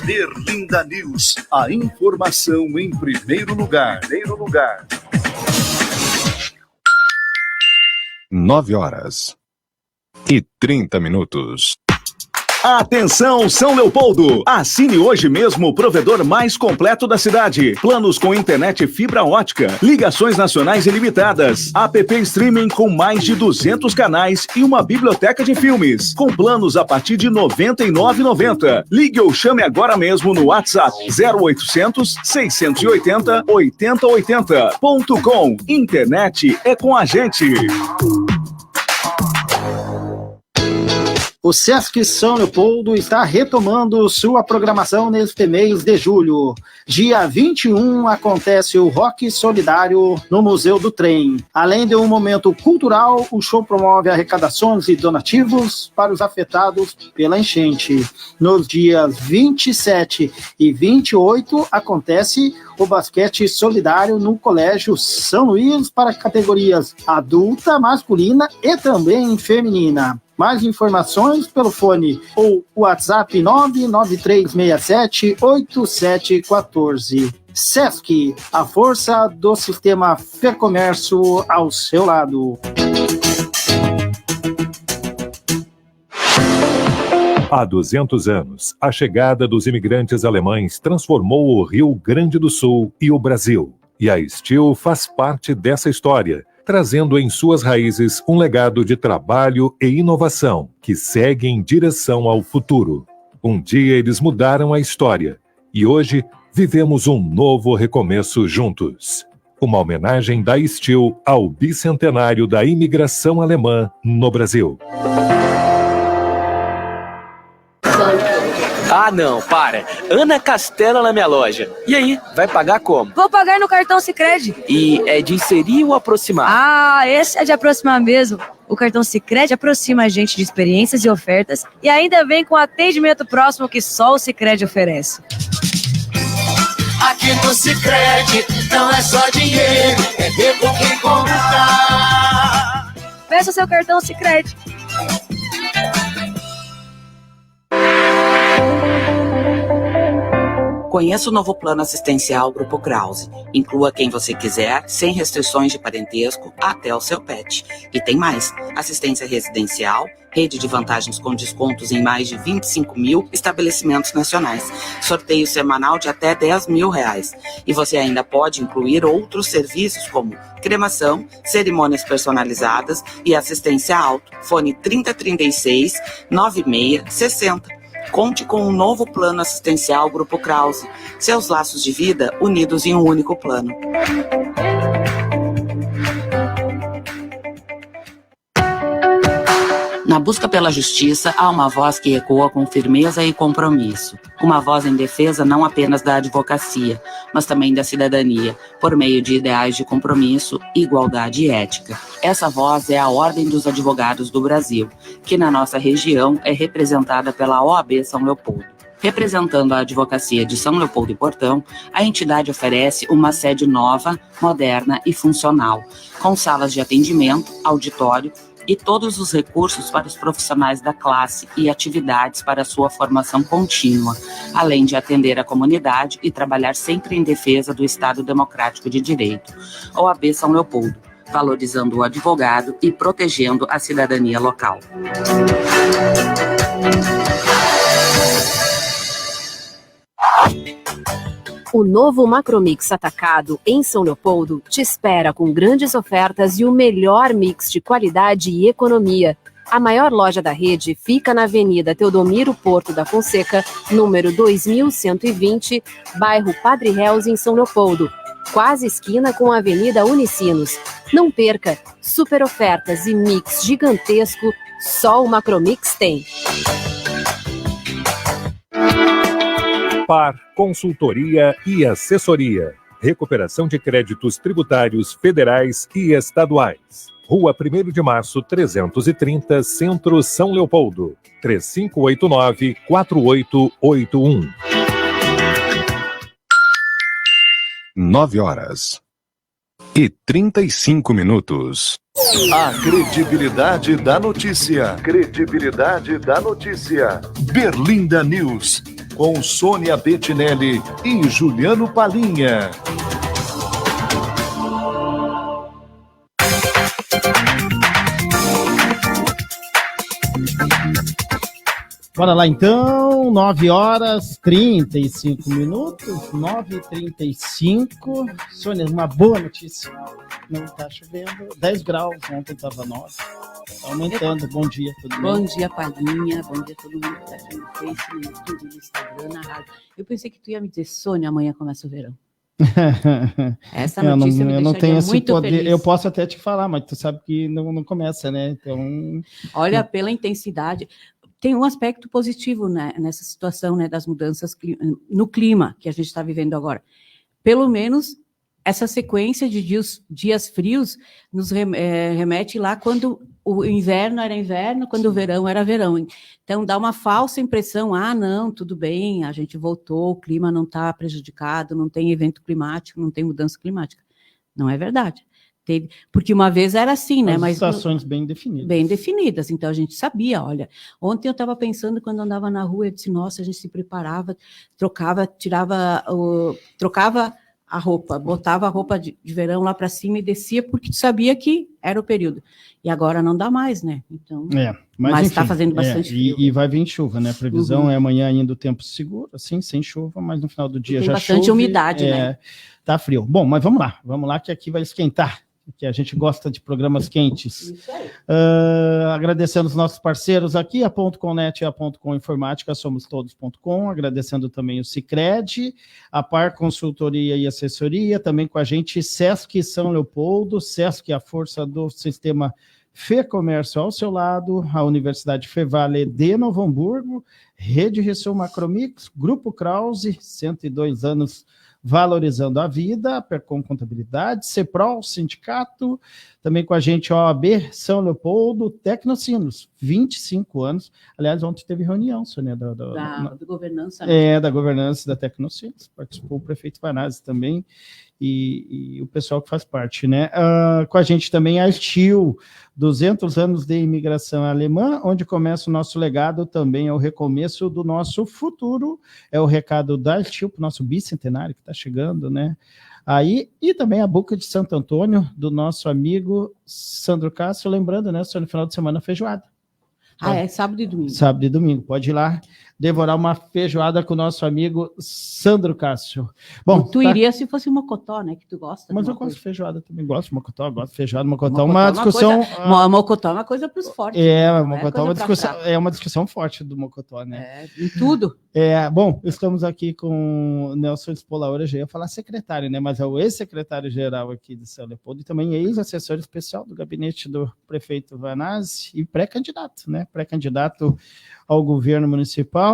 Berlinda News, a informação em primeiro lugar. 9h30. Atenção, São Leopoldo! Assine hoje mesmo o provedor mais completo da cidade. Planos com internet fibra ótica, ligações nacionais ilimitadas, app streaming com mais de 200 canais e uma biblioteca de filmes. Com planos a partir de R$ 99,90. Ligue ou chame agora mesmo no WhatsApp 0800 680 8080.com. Internet é com a gente. O Sesc São Leopoldo está retomando sua programação neste mês de julho. Dia 21 acontece o Rock Solidário no Museu do Trem. Além de um momento cultural, o show promove arrecadações e donativos para os afetados pela enchente. Nos dias 27 e 28 acontece o basquete solidário no Colégio São Luís para categorias adulta, masculina e também feminina. Mais informações pelo fone ou WhatsApp 993678714. Sesc, a força do sistema Fercomércio ao seu lado. Há 200 anos, a chegada dos imigrantes alemães transformou o Rio Grande do Sul e o Brasil. E a Steel faz parte dessa história, trazendo em suas raízes um legado de trabalho e inovação que segue em direção ao futuro. Um dia eles mudaram a história e hoje vivemos um novo recomeço juntos. Uma homenagem da Steel ao bicentenário da imigração alemã no Brasil. Ah, não, para. Ana Castela na minha loja. E aí, vai pagar como? Vou pagar no cartão Sicredi. E é de inserir ou aproximar? Ah, esse é de aproximar mesmo. O cartão Sicredi aproxima a gente de experiências e ofertas e ainda vem com atendimento próximo que só o Sicredi oferece. Aqui no Sicredi não é só dinheiro, é ver com quem contar. Peça o seu cartão Sicredi. Conheça o novo plano assistencial Grupo Krause. Inclua quem você quiser, sem restrições de parentesco, até o seu pet. E tem mais: assistência residencial, Rede de vantagens com descontos em mais de 25 mil estabelecimentos nacionais. Sorteio semanal de até R$10 mil. E você ainda pode incluir outros serviços como cremação, cerimônias personalizadas e assistência auto. Fone 3036-9660. Conte com um novo plano assistencial Grupo Krause. Seus laços de vida unidos em um único plano. Na busca pela justiça, há uma voz que ecoa com firmeza e compromisso. Uma voz em defesa não apenas da advocacia, mas também da cidadania, por meio de ideais de compromisso, igualdade e ética. Essa voz é a Ordem dos Advogados do Brasil, que na nossa região é representada pela OAB São Leopoldo. Representando a advocacia de São Leopoldo e Portão, a entidade oferece uma sede nova, moderna e funcional, com salas de atendimento, auditório, e todos os recursos para os profissionais da classe e atividades para sua formação contínua, além de atender a comunidade e trabalhar sempre em defesa do Estado Democrático de Direito. OAB São Leopoldo, valorizando o advogado e protegendo a cidadania local. O novo Macromix Atacado em São Leopoldo te espera com grandes ofertas e o melhor mix de qualidade e economia. A maior loja da rede fica na Avenida Teodomiro Porto da Fonseca, número 2120, bairro Padre Reus, em São Leopoldo, quase esquina com a Avenida Unicinos. Não perca, super ofertas e mix gigantesco, só o Macromix tem. Par Consultoria e Assessoria. Recuperação de créditos tributários federais e estaduais. Rua 1º de Março, 330, Centro, São Leopoldo. 3589-4881. 9h35. A credibilidade da notícia. Credibilidade da notícia. Berlinda News. Com Sônia Bettinelli e Juliano Palinha. Bora lá então, 9h35, 9h35. Sônia, uma boa notícia. Não está chovendo, 10 graus, ontem estava 9. Está aumentando. Bom dia, todo mundo. Bom dia, Palinha. Bom dia a todo mundo que está aqui no Face, no YouTube, no Instagram, na rádio. Eu pensei que tu ia me dizer, Sônia, amanhã começa o verão. Essa notícia me não tenho esse muito poder. feliz. Eu posso até te falar, mas tu sabe que não começa, né? Então, olha, pela intensidade, tem um aspecto positivo, né, nessa situação, né, das mudanças no clima que a gente está vivendo agora. Pelo menos essa sequência de dias frios nos remete lá quando o inverno era inverno, quando o verão era verão. Então, dá uma falsa impressão, não, tudo bem, a gente voltou, o clima não está prejudicado, não tem evento climático, não tem mudança climática. Não é verdade. Porque uma vez era assim, né? Mas estações bem definidas. Bem definidas, então a gente sabia, olha. Ontem eu estava pensando, quando andava na rua, eu disse, nossa, a gente se preparava, trocava a roupa, botava a roupa de verão lá para cima e descia, porque sabia que era o período. E agora não dá mais, né? Então, mas está fazendo bastante frio. E vai vir chuva, né? A previsão é amanhã ainda o tempo seguro, assim, sem chuva, mas no final do dia já chove. Tem bastante umidade, né? Tá frio. Bom, mas vamos lá que aqui vai esquentar. Que a gente gosta de programas quentes. Isso aí. Agradecendo os nossos parceiros aqui, a .com.net e a .com Informática, somostodos.com, agradecendo também o Sicredi, a Par Consultoria e Assessoria, também com a gente Sesc São Leopoldo, Sesc, a força do sistema Fê Comércio ao seu lado, a Universidade Fevale de Novo Hamburgo, Rede Ressul Macromix, Grupo Krause, 102 anos valorizando a vida, Percom Contabilidade, Ceprol, Sindicato, também com a gente OAB, São Leopoldo, Tecnocinos, 25 anos. Aliás, ontem teve reunião, Sônia, da governança. Né? Da governança da Tecnocinos, participou o prefeito Vanazzi também, e o pessoal que faz parte, né? Com a gente também a STIL, 200 anos de imigração alemã, onde começa o nosso legado, também é o recomeço do nosso futuro, é o recado da STIL para o nosso bicentenário que está chegando, né? Aí, e também a Boca de Santo Antônio, do nosso amigo Sandro Cássio, lembrando, né, só no final de semana feijoada. É sábado e domingo. Sábado e domingo. Pode ir lá devorar uma feijoada com o nosso amigo Sandro Cássio. Bom, tu iria se fosse mocotó, né? Que tu gosta. Mas eu gosto de feijoada também. Gosto de mocotó, gosto de feijoada. Mocotó é uma discussão. Mocotó é uma coisa para os fortes. Mocotó é uma discussão forte do mocotó, né? Em tudo. Bom, estamos aqui com o Nelson Spolaor, eu já ia falar secretário, né? Mas é o ex-secretário-geral aqui de São Leopoldo e também ex-assessor especial do gabinete do prefeito Vanazzi e pré-candidato, né? Pré-candidato ao governo municipal.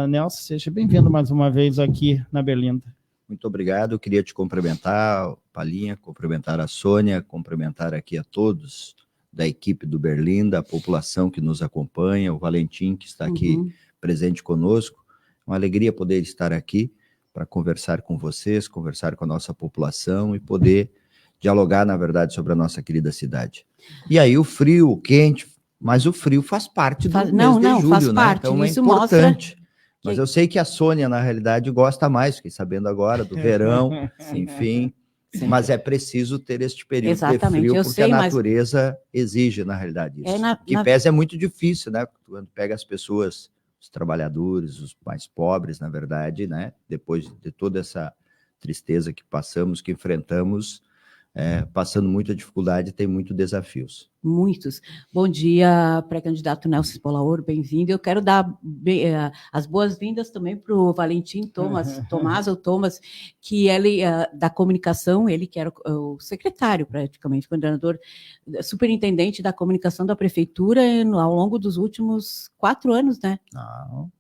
Nelson, seja bem-vindo mais uma vez aqui na Berlinda. Muito obrigado, eu queria te cumprimentar, Palinha, cumprimentar a Sônia, cumprimentar aqui a todos da equipe do Berlinda, a população que nos acompanha, o Valentim que está aqui presente conosco. Uma alegria poder estar aqui para conversar com vocês, conversar com a nossa população e poder dialogar, na verdade, sobre a nossa querida cidade. E aí o frio, o quente, mas o frio faz parte do mês de julho, faz né? Parte. Então isso é importante. Mostra... Mas eu sei que a Sônia, na realidade, gosta mais, fiquei sabendo agora, do verão, enfim. Sim. Mas é preciso ter este período de frio, porque a natureza exige, na realidade, isso. Que pese é muito difícil, né? Quando pega as pessoas, os trabalhadores, os mais pobres, na verdade, né? Depois de toda essa tristeza que passamos, que enfrentamos, passando muita dificuldade, tem muitos desafios. Muitos. Bom dia, pré-candidato Nelson Spolaor, bem-vindo. Eu quero dar as boas-vindas também para o Valentim Thomas, que ele, da comunicação, ele que era o secretário, praticamente, coordenador, superintendente da comunicação da prefeitura ao longo dos últimos 4 anos, né? Não.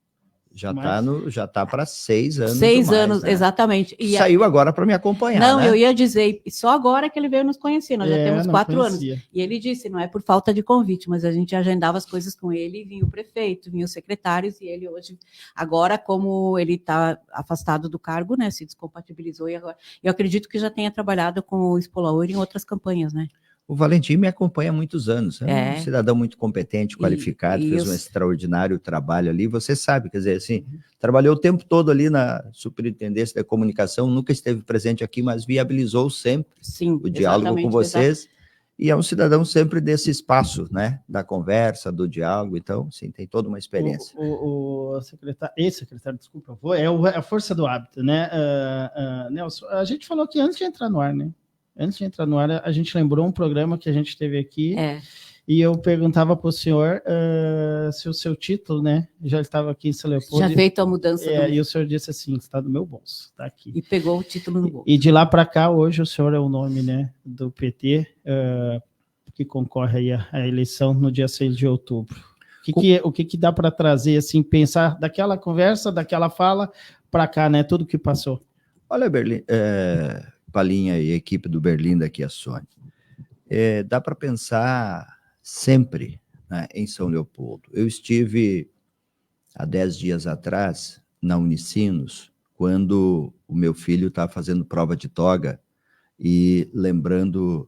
Já está para 6 anos. 6 anos, né? Exatamente. E saiu agora para me acompanhar. Não, né? Eu ia dizer, só agora que ele veio nos conhecer, nós já temos 4 anos. E ele disse, não é por falta de convite, mas a gente agendava as coisas com ele, vinha o prefeito, vinha os secretários, e ele hoje, agora, como ele está afastado do cargo, né, se descompatibilizou, e agora, eu acredito que já tenha trabalhado com o Spolaor em outras campanhas, né? O Valentim me acompanha há muitos anos, é um cidadão muito competente, qualificado, fez um extraordinário trabalho ali, você sabe, quer dizer, assim, trabalhou o tempo todo ali na superintendência da comunicação, nunca esteve presente aqui, mas viabilizou sempre o diálogo com vocês, e é um cidadão sempre desse espaço, né, da conversa, do diálogo, então, sim, tem toda uma experiência. O secretário, desculpa, é a força do hábito, né, Nelson, a gente falou aqui antes de entrar no ar, né? Antes de entrar no ar, a gente lembrou um programa que a gente teve aqui, e eu perguntava para o senhor se o seu título, né, já estava aqui em São Leopoldo. Já feito a mudança. E o senhor disse assim, está no meu bolso, está aqui. E pegou o título no bolso. E de lá para cá, hoje o senhor é o nome, né, do PT, que concorre aí à eleição no dia 6 de outubro. O que dá para trazer, assim, pensar daquela conversa, daquela fala, para cá, né, tudo que passou? Olha, Palinha e a equipe do Berlinda aqui, a Sônia. Dá para pensar sempre, né, em São Leopoldo. Eu estive há 10 dias atrás na Unicinos, quando o meu filho estava fazendo prova de toga e lembrando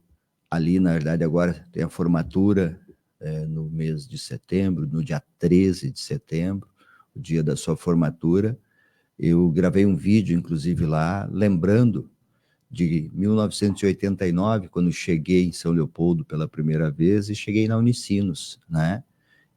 ali, na verdade, agora tem a formatura no mês de setembro, no dia 13 de setembro, o dia da sua formatura. Eu gravei um vídeo, inclusive, lá, lembrando de 1989, quando cheguei em São Leopoldo pela primeira vez, e cheguei na Unicinos, né?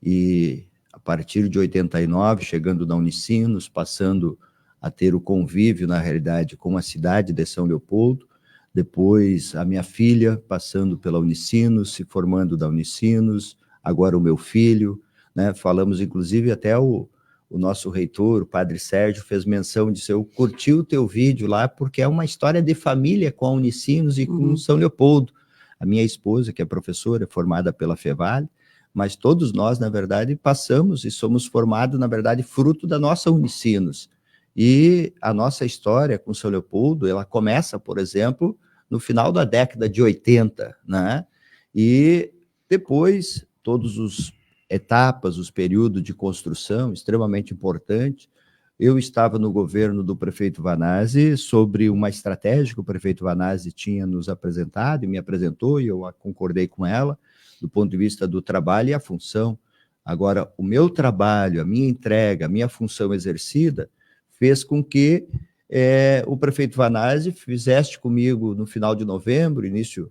E a partir de 89, chegando na Unicinos, passando a ter o convívio, na realidade, com a cidade de São Leopoldo, depois a minha filha passando pela Unicinos, se formando da Unicinos, agora o meu filho, né? Falamos, inclusive, até o nosso reitor, o padre Sérgio, fez menção de eu curti o teu vídeo lá, porque é uma história de família com a Unicinos e com São Leopoldo. A minha esposa, que é professora, é formada pela Fevale, mas todos nós, na verdade, passamos e somos formados, na verdade, fruto da nossa Unicinos. E a nossa história com São Leopoldo, ela começa, por exemplo, no final da década de 80, né? E depois, todos os etapas, os períodos de construção, extremamente importante. Eu estava no governo do prefeito Vanazzi sobre uma estratégia que o prefeito Vanazzi tinha nos apresentado, e me apresentou, e eu concordei com ela, do ponto de vista do trabalho e a função. Agora, o meu trabalho, a minha entrega, a minha função exercida, fez com que o prefeito Vanazzi fizesse comigo no final de novembro,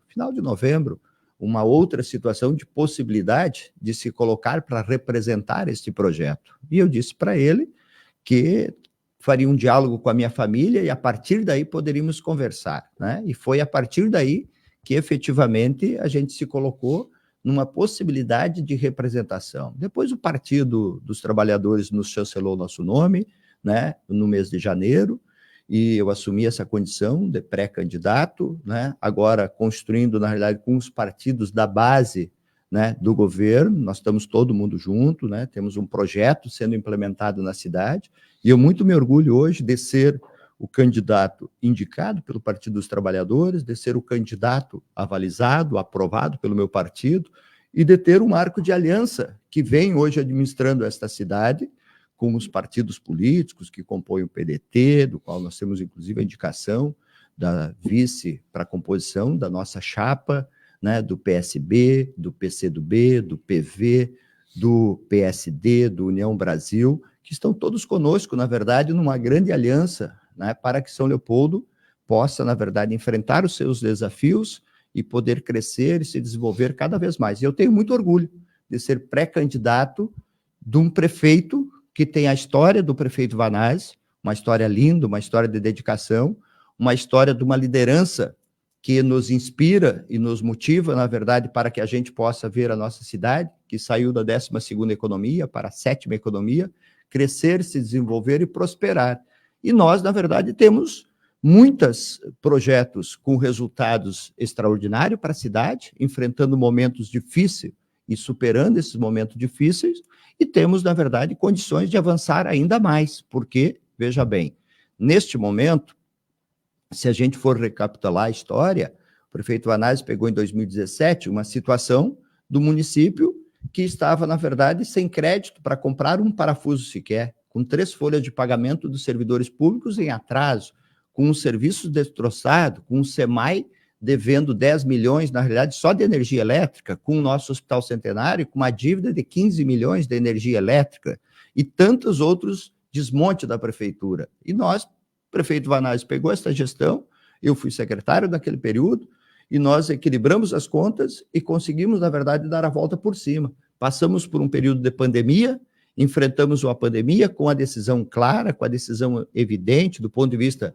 final de novembro, uma outra situação de possibilidade de se colocar para representar este projeto. E eu disse para ele que faria um diálogo com a minha família e a partir daí poderíamos conversar, né? E foi a partir daí que efetivamente a gente se colocou numa possibilidade de representação. Depois o Partido dos Trabalhadores nos chancelou o nosso nome, né, no mês de janeiro, e eu assumi essa condição de pré-candidato, né, agora construindo, na realidade, com os partidos da base, né, do governo, nós estamos todo mundo junto, né, temos um projeto sendo implementado na cidade, e eu muito me orgulho hoje de ser o candidato indicado pelo Partido dos Trabalhadores, de ser o candidato avalizado, aprovado pelo meu partido, e de ter um marco de aliança que vem hoje administrando esta cidade, com os partidos políticos que compõem o PDT, do qual nós temos, inclusive, a indicação da vice para a composição da nossa chapa, né, do PSB, do PCdoB, do PV, do PSD, do União Brasil, que estão todos conosco, na verdade, numa grande aliança, né, para que São Leopoldo possa, na verdade, enfrentar os seus desafios e poder crescer e se desenvolver cada vez mais. E eu tenho muito orgulho de ser pré-candidato de um prefeito que tem a história do prefeito Vanazzi, uma história linda, uma história de dedicação, uma história de uma liderança que nos inspira e nos motiva, na verdade, para que a gente possa ver a nossa cidade, que saiu da 12ª economia para a 7ª economia, crescer, se desenvolver e prosperar. E nós, na verdade, temos muitos projetos com resultados extraordinários para a cidade, enfrentando momentos difíceis e superando esses momentos difíceis, e temos, na verdade, condições de avançar ainda mais, porque, veja bem, neste momento, se a gente for recapitular a história, o prefeito Vanazzi pegou em 2017 uma situação do município que estava, na verdade, sem crédito para comprar um parafuso sequer, com 3 folhas de pagamento dos servidores públicos em atraso, com os serviços destroçados, com o SEMAI devendo 10 milhões, na realidade, só de energia elétrica, com o nosso Hospital Centenário, com uma dívida de 15 milhões de energia elétrica, e tantos outros desmontes da prefeitura. E nós, o prefeito Vanazzi pegou essa gestão, eu fui secretário naquele período, e nós equilibramos as contas e conseguimos, na verdade, dar a volta por cima. Passamos por um período de pandemia, enfrentamos uma pandemia com a decisão clara, com a decisão evidente do ponto de vista,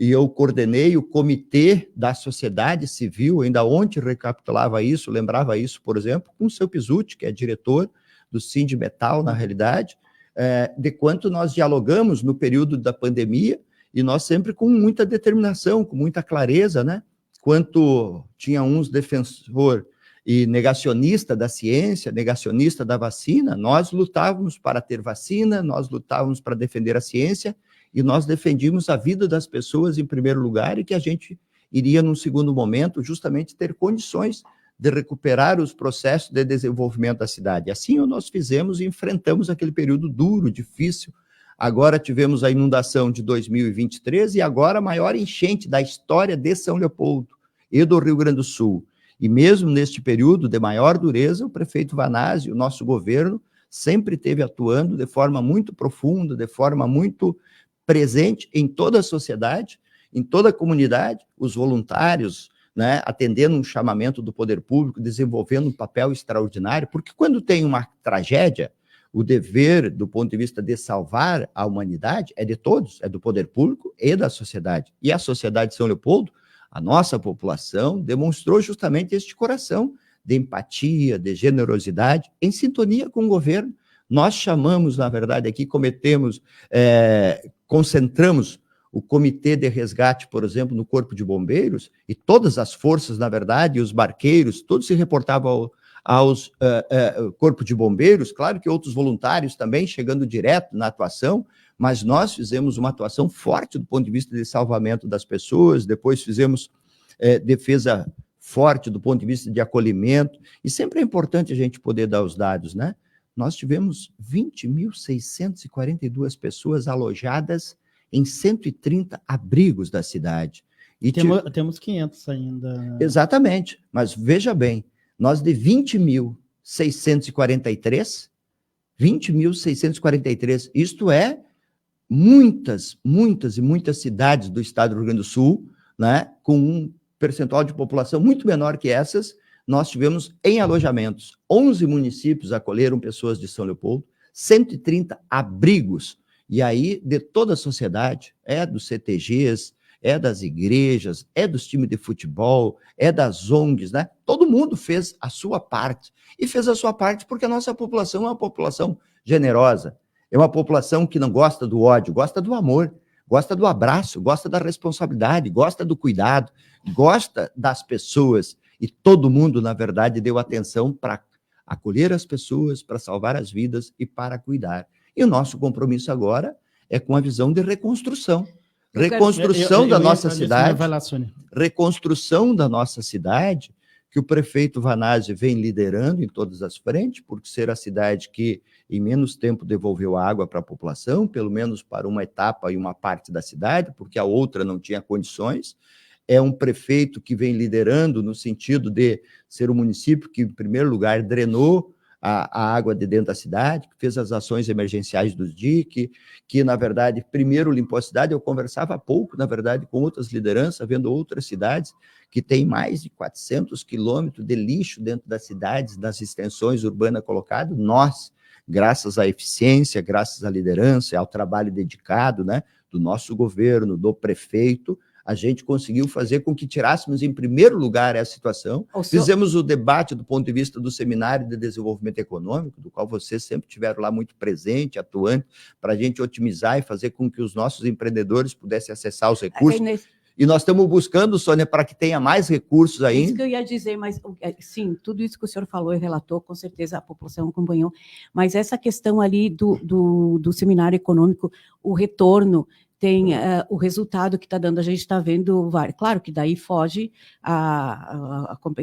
e eu coordenei o comitê da sociedade civil, ainda ontem recapitulava isso, lembrava isso, por exemplo, com o seu Pizzuti, que é diretor do Sindimetal, na realidade, de quanto nós dialogamos no período da pandemia, e nós sempre com muita determinação, com muita clareza, né? Quanto tinha uns defensor e negacionista da ciência, negacionista da vacina, nós lutávamos para ter vacina, nós lutávamos para defender a ciência, e nós defendíamos a vida das pessoas em primeiro lugar, e que a gente iria, num segundo momento, justamente ter condições de recuperar os processos de desenvolvimento da cidade. Assim nós fizemos e enfrentamos aquele período duro, difícil. Agora tivemos a inundação de 2023 e agora a maior enchente da história de São Leopoldo e do Rio Grande do Sul. E mesmo neste período de maior dureza, o prefeito Vanazzi, o nosso governo, sempre esteve atuando de forma muito profunda, de forma muito presente em toda a sociedade, em toda a comunidade, os voluntários, né, atendendo um chamamento do poder público, desenvolvendo um papel extraordinário, porque quando tem uma tragédia, o dever, do ponto de vista de salvar a humanidade, é de todos, é do poder público e da sociedade. E a sociedade de São Leopoldo, a nossa população, demonstrou justamente este coração de empatia, de generosidade, em sintonia com o governo. Nós chamamos, na verdade, aqui concentramos o comitê de resgate, por exemplo, no Corpo de Bombeiros, e todas as forças, na verdade, e os barqueiros, todos se reportavam aos Corpo de Bombeiros, claro que outros voluntários também chegando direto na atuação, mas nós fizemos uma atuação forte do ponto de vista de salvamento das pessoas, depois fizemos defesa forte do ponto de vista de acolhimento, e sempre é importante a gente poder dar os dados, né? Nós tivemos 20.642 pessoas alojadas em 130 abrigos da cidade. E temos 500 ainda. Exatamente, mas veja bem, nós de 20.643, isto é, muitas e muitas cidades do estado do Rio Grande do Sul, né, com um percentual de população muito menor que essas, nós tivemos em alojamentos, 11 municípios acolheram pessoas de São Leopoldo, 130 abrigos, e aí de toda a sociedade, dos CTGs, das igrejas, dos times de futebol, das ONGs, né? Todo mundo fez a sua parte, e fez a sua parte porque a nossa população é uma população generosa, é uma população que não gosta do ódio, gosta do amor, gosta do abraço, gosta da responsabilidade, gosta do cuidado, gosta das pessoas, e todo mundo, na verdade, deu atenção para acolher as pessoas, para salvar as vidas e para cuidar. E o nosso compromisso agora é com a visão de reconstrução. Reconstrução da nossa cidade, reconstrução da nossa cidade, que o prefeito Vanazzi vem liderando em todas as frentes, por ser a cidade que em menos tempo devolveu água para a população, pelo menos para uma etapa e uma parte da cidade, porque a outra não tinha condições. É um prefeito que vem liderando no sentido de ser um município que, em primeiro lugar, drenou a água de dentro da cidade, que fez as ações emergenciais dos DIC, que, na verdade, primeiro limpou a cidade. Eu conversava há pouco, na verdade, com outras lideranças, vendo outras cidades que têm mais de 400 quilômetros de lixo dentro das cidades, das extensões urbanas colocadas. Nós, graças à eficiência, graças à liderança, ao trabalho dedicado, né, do nosso governo, do prefeito, a gente conseguiu fazer com que tirássemos em primeiro lugar essa situação. Fizemos o debate do ponto de vista do Seminário de Desenvolvimento Econômico, do qual vocês sempre tiveram lá muito presente, atuante, para a gente otimizar e fazer com que os nossos empreendedores pudessem acessar os recursos. E nós estamos buscando, Sônia, para que tenha mais recursos ainda. Isso que eu ia dizer, mas sim, tudo isso que o senhor falou e relatou, com certeza a população acompanhou, mas essa questão ali do Seminário Econômico, o retorno, tem o resultado que está dando, a gente está vendo, claro que daí foge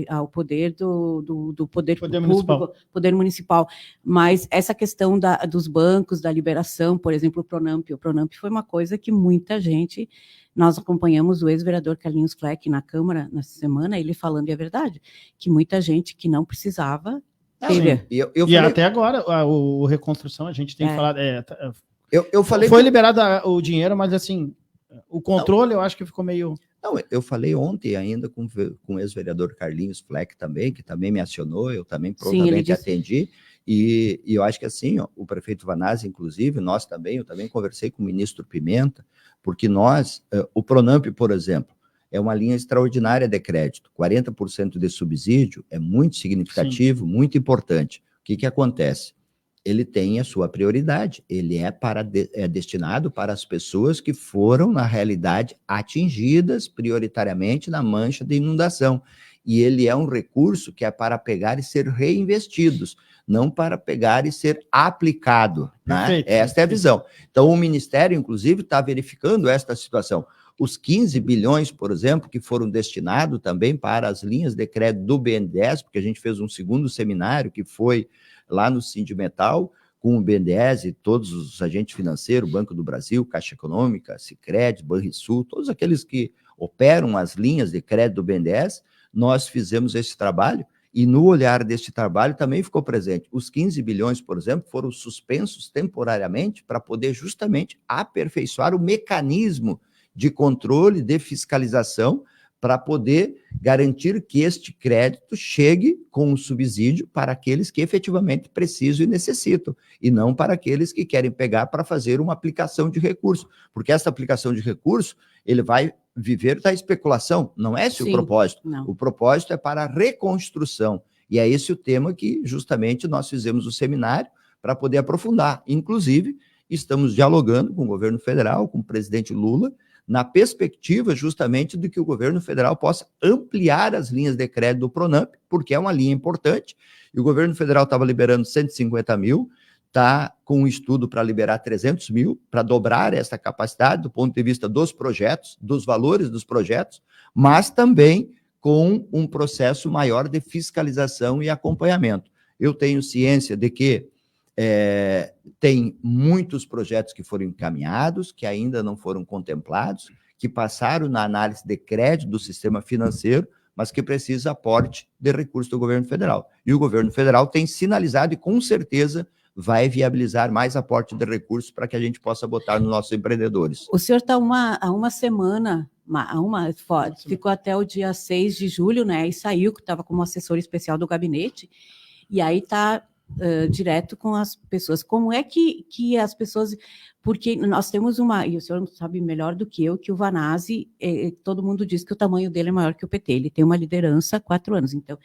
ao poder do poder público, municipal. Poder municipal, mas essa questão dos bancos, da liberação, por exemplo, o Pronamp foi uma coisa que muita gente, nós acompanhamos o ex-vereador Carlinhos Fleck na Câmara nessa semana, ele falando, e é verdade, que muita gente que não precisava teve. E até agora, o Reconstrução, a gente tem falado... Eu falei foi liberado o dinheiro, mas assim, o controle eu acho que ficou meio... Não, eu falei ontem ainda com o ex-vereador Carlinhos Fleck também, que também me acionou, eu também prontamente atendi, e eu acho que assim, o prefeito Vanazzi, inclusive, eu também conversei com o ministro Pimenta, porque o Pronamp, por exemplo, é uma linha extraordinária de crédito, 40% de subsídio é muito significativo, sim, muito importante. O que acontece? Ele tem a sua prioridade, ele é destinado para as pessoas que foram, na realidade, atingidas prioritariamente na mancha de inundação. E ele é um recurso que é para pegar e ser reinvestidos, não para pegar e ser aplicado. Né? Esta é a visão. Então, o Ministério, inclusive, está verificando esta situação. Os 15 bilhões, por exemplo, que foram destinados também para as linhas de crédito do BNDES, porque a gente fez um segundo seminário que foi lá no Sindimetal, com o BNDES e todos os agentes financeiros, Banco do Brasil, Caixa Econômica, Sicredi, Banrisul, todos aqueles que operam as linhas de crédito do BNDES, nós fizemos esse trabalho, e no olhar deste trabalho também ficou presente. Os 15 bilhões, por exemplo, foram suspensos temporariamente para poder justamente aperfeiçoar o mecanismo de controle, de fiscalização, para poder garantir que este crédito chegue com um subsídio para aqueles que efetivamente precisam e necessitam, e não para aqueles que querem pegar para fazer uma aplicação de recurso, porque essa aplicação de recurso, ele vai viver da especulação, não é esse o propósito. Não. O propósito é para a reconstrução, e é esse o tema que justamente nós fizemos o seminário para poder aprofundar. Inclusive, estamos dialogando com o governo federal, com o presidente Lula, na perspectiva justamente de que o governo federal possa ampliar as linhas de crédito do Pronamp, porque é uma linha importante, e o governo federal estava liberando 150 mil, está com um estudo para liberar 300 mil, para dobrar essa capacidade do ponto de vista dos projetos, dos valores dos projetos, mas também com um processo maior de fiscalização e acompanhamento. Eu tenho ciência de que tem muitos projetos que foram encaminhados, que ainda não foram contemplados, que passaram na análise de crédito do sistema financeiro, mas que precisa aporte de recursos do governo federal. E o governo federal tem sinalizado e com certeza vai viabilizar mais aporte de recursos para que a gente possa botar nos nossos empreendedores. O senhor está há uma semana ficou até o dia 6 de julho, né? E saiu, que estava como assessor especial do gabinete, e aí está direto com as pessoas. Como é que as pessoas... Porque nós temos e o senhor sabe melhor do que eu, que o Vanazzi, todo mundo diz que o tamanho dele é maior que o PT, ele tem uma liderança há 4 anos. Então,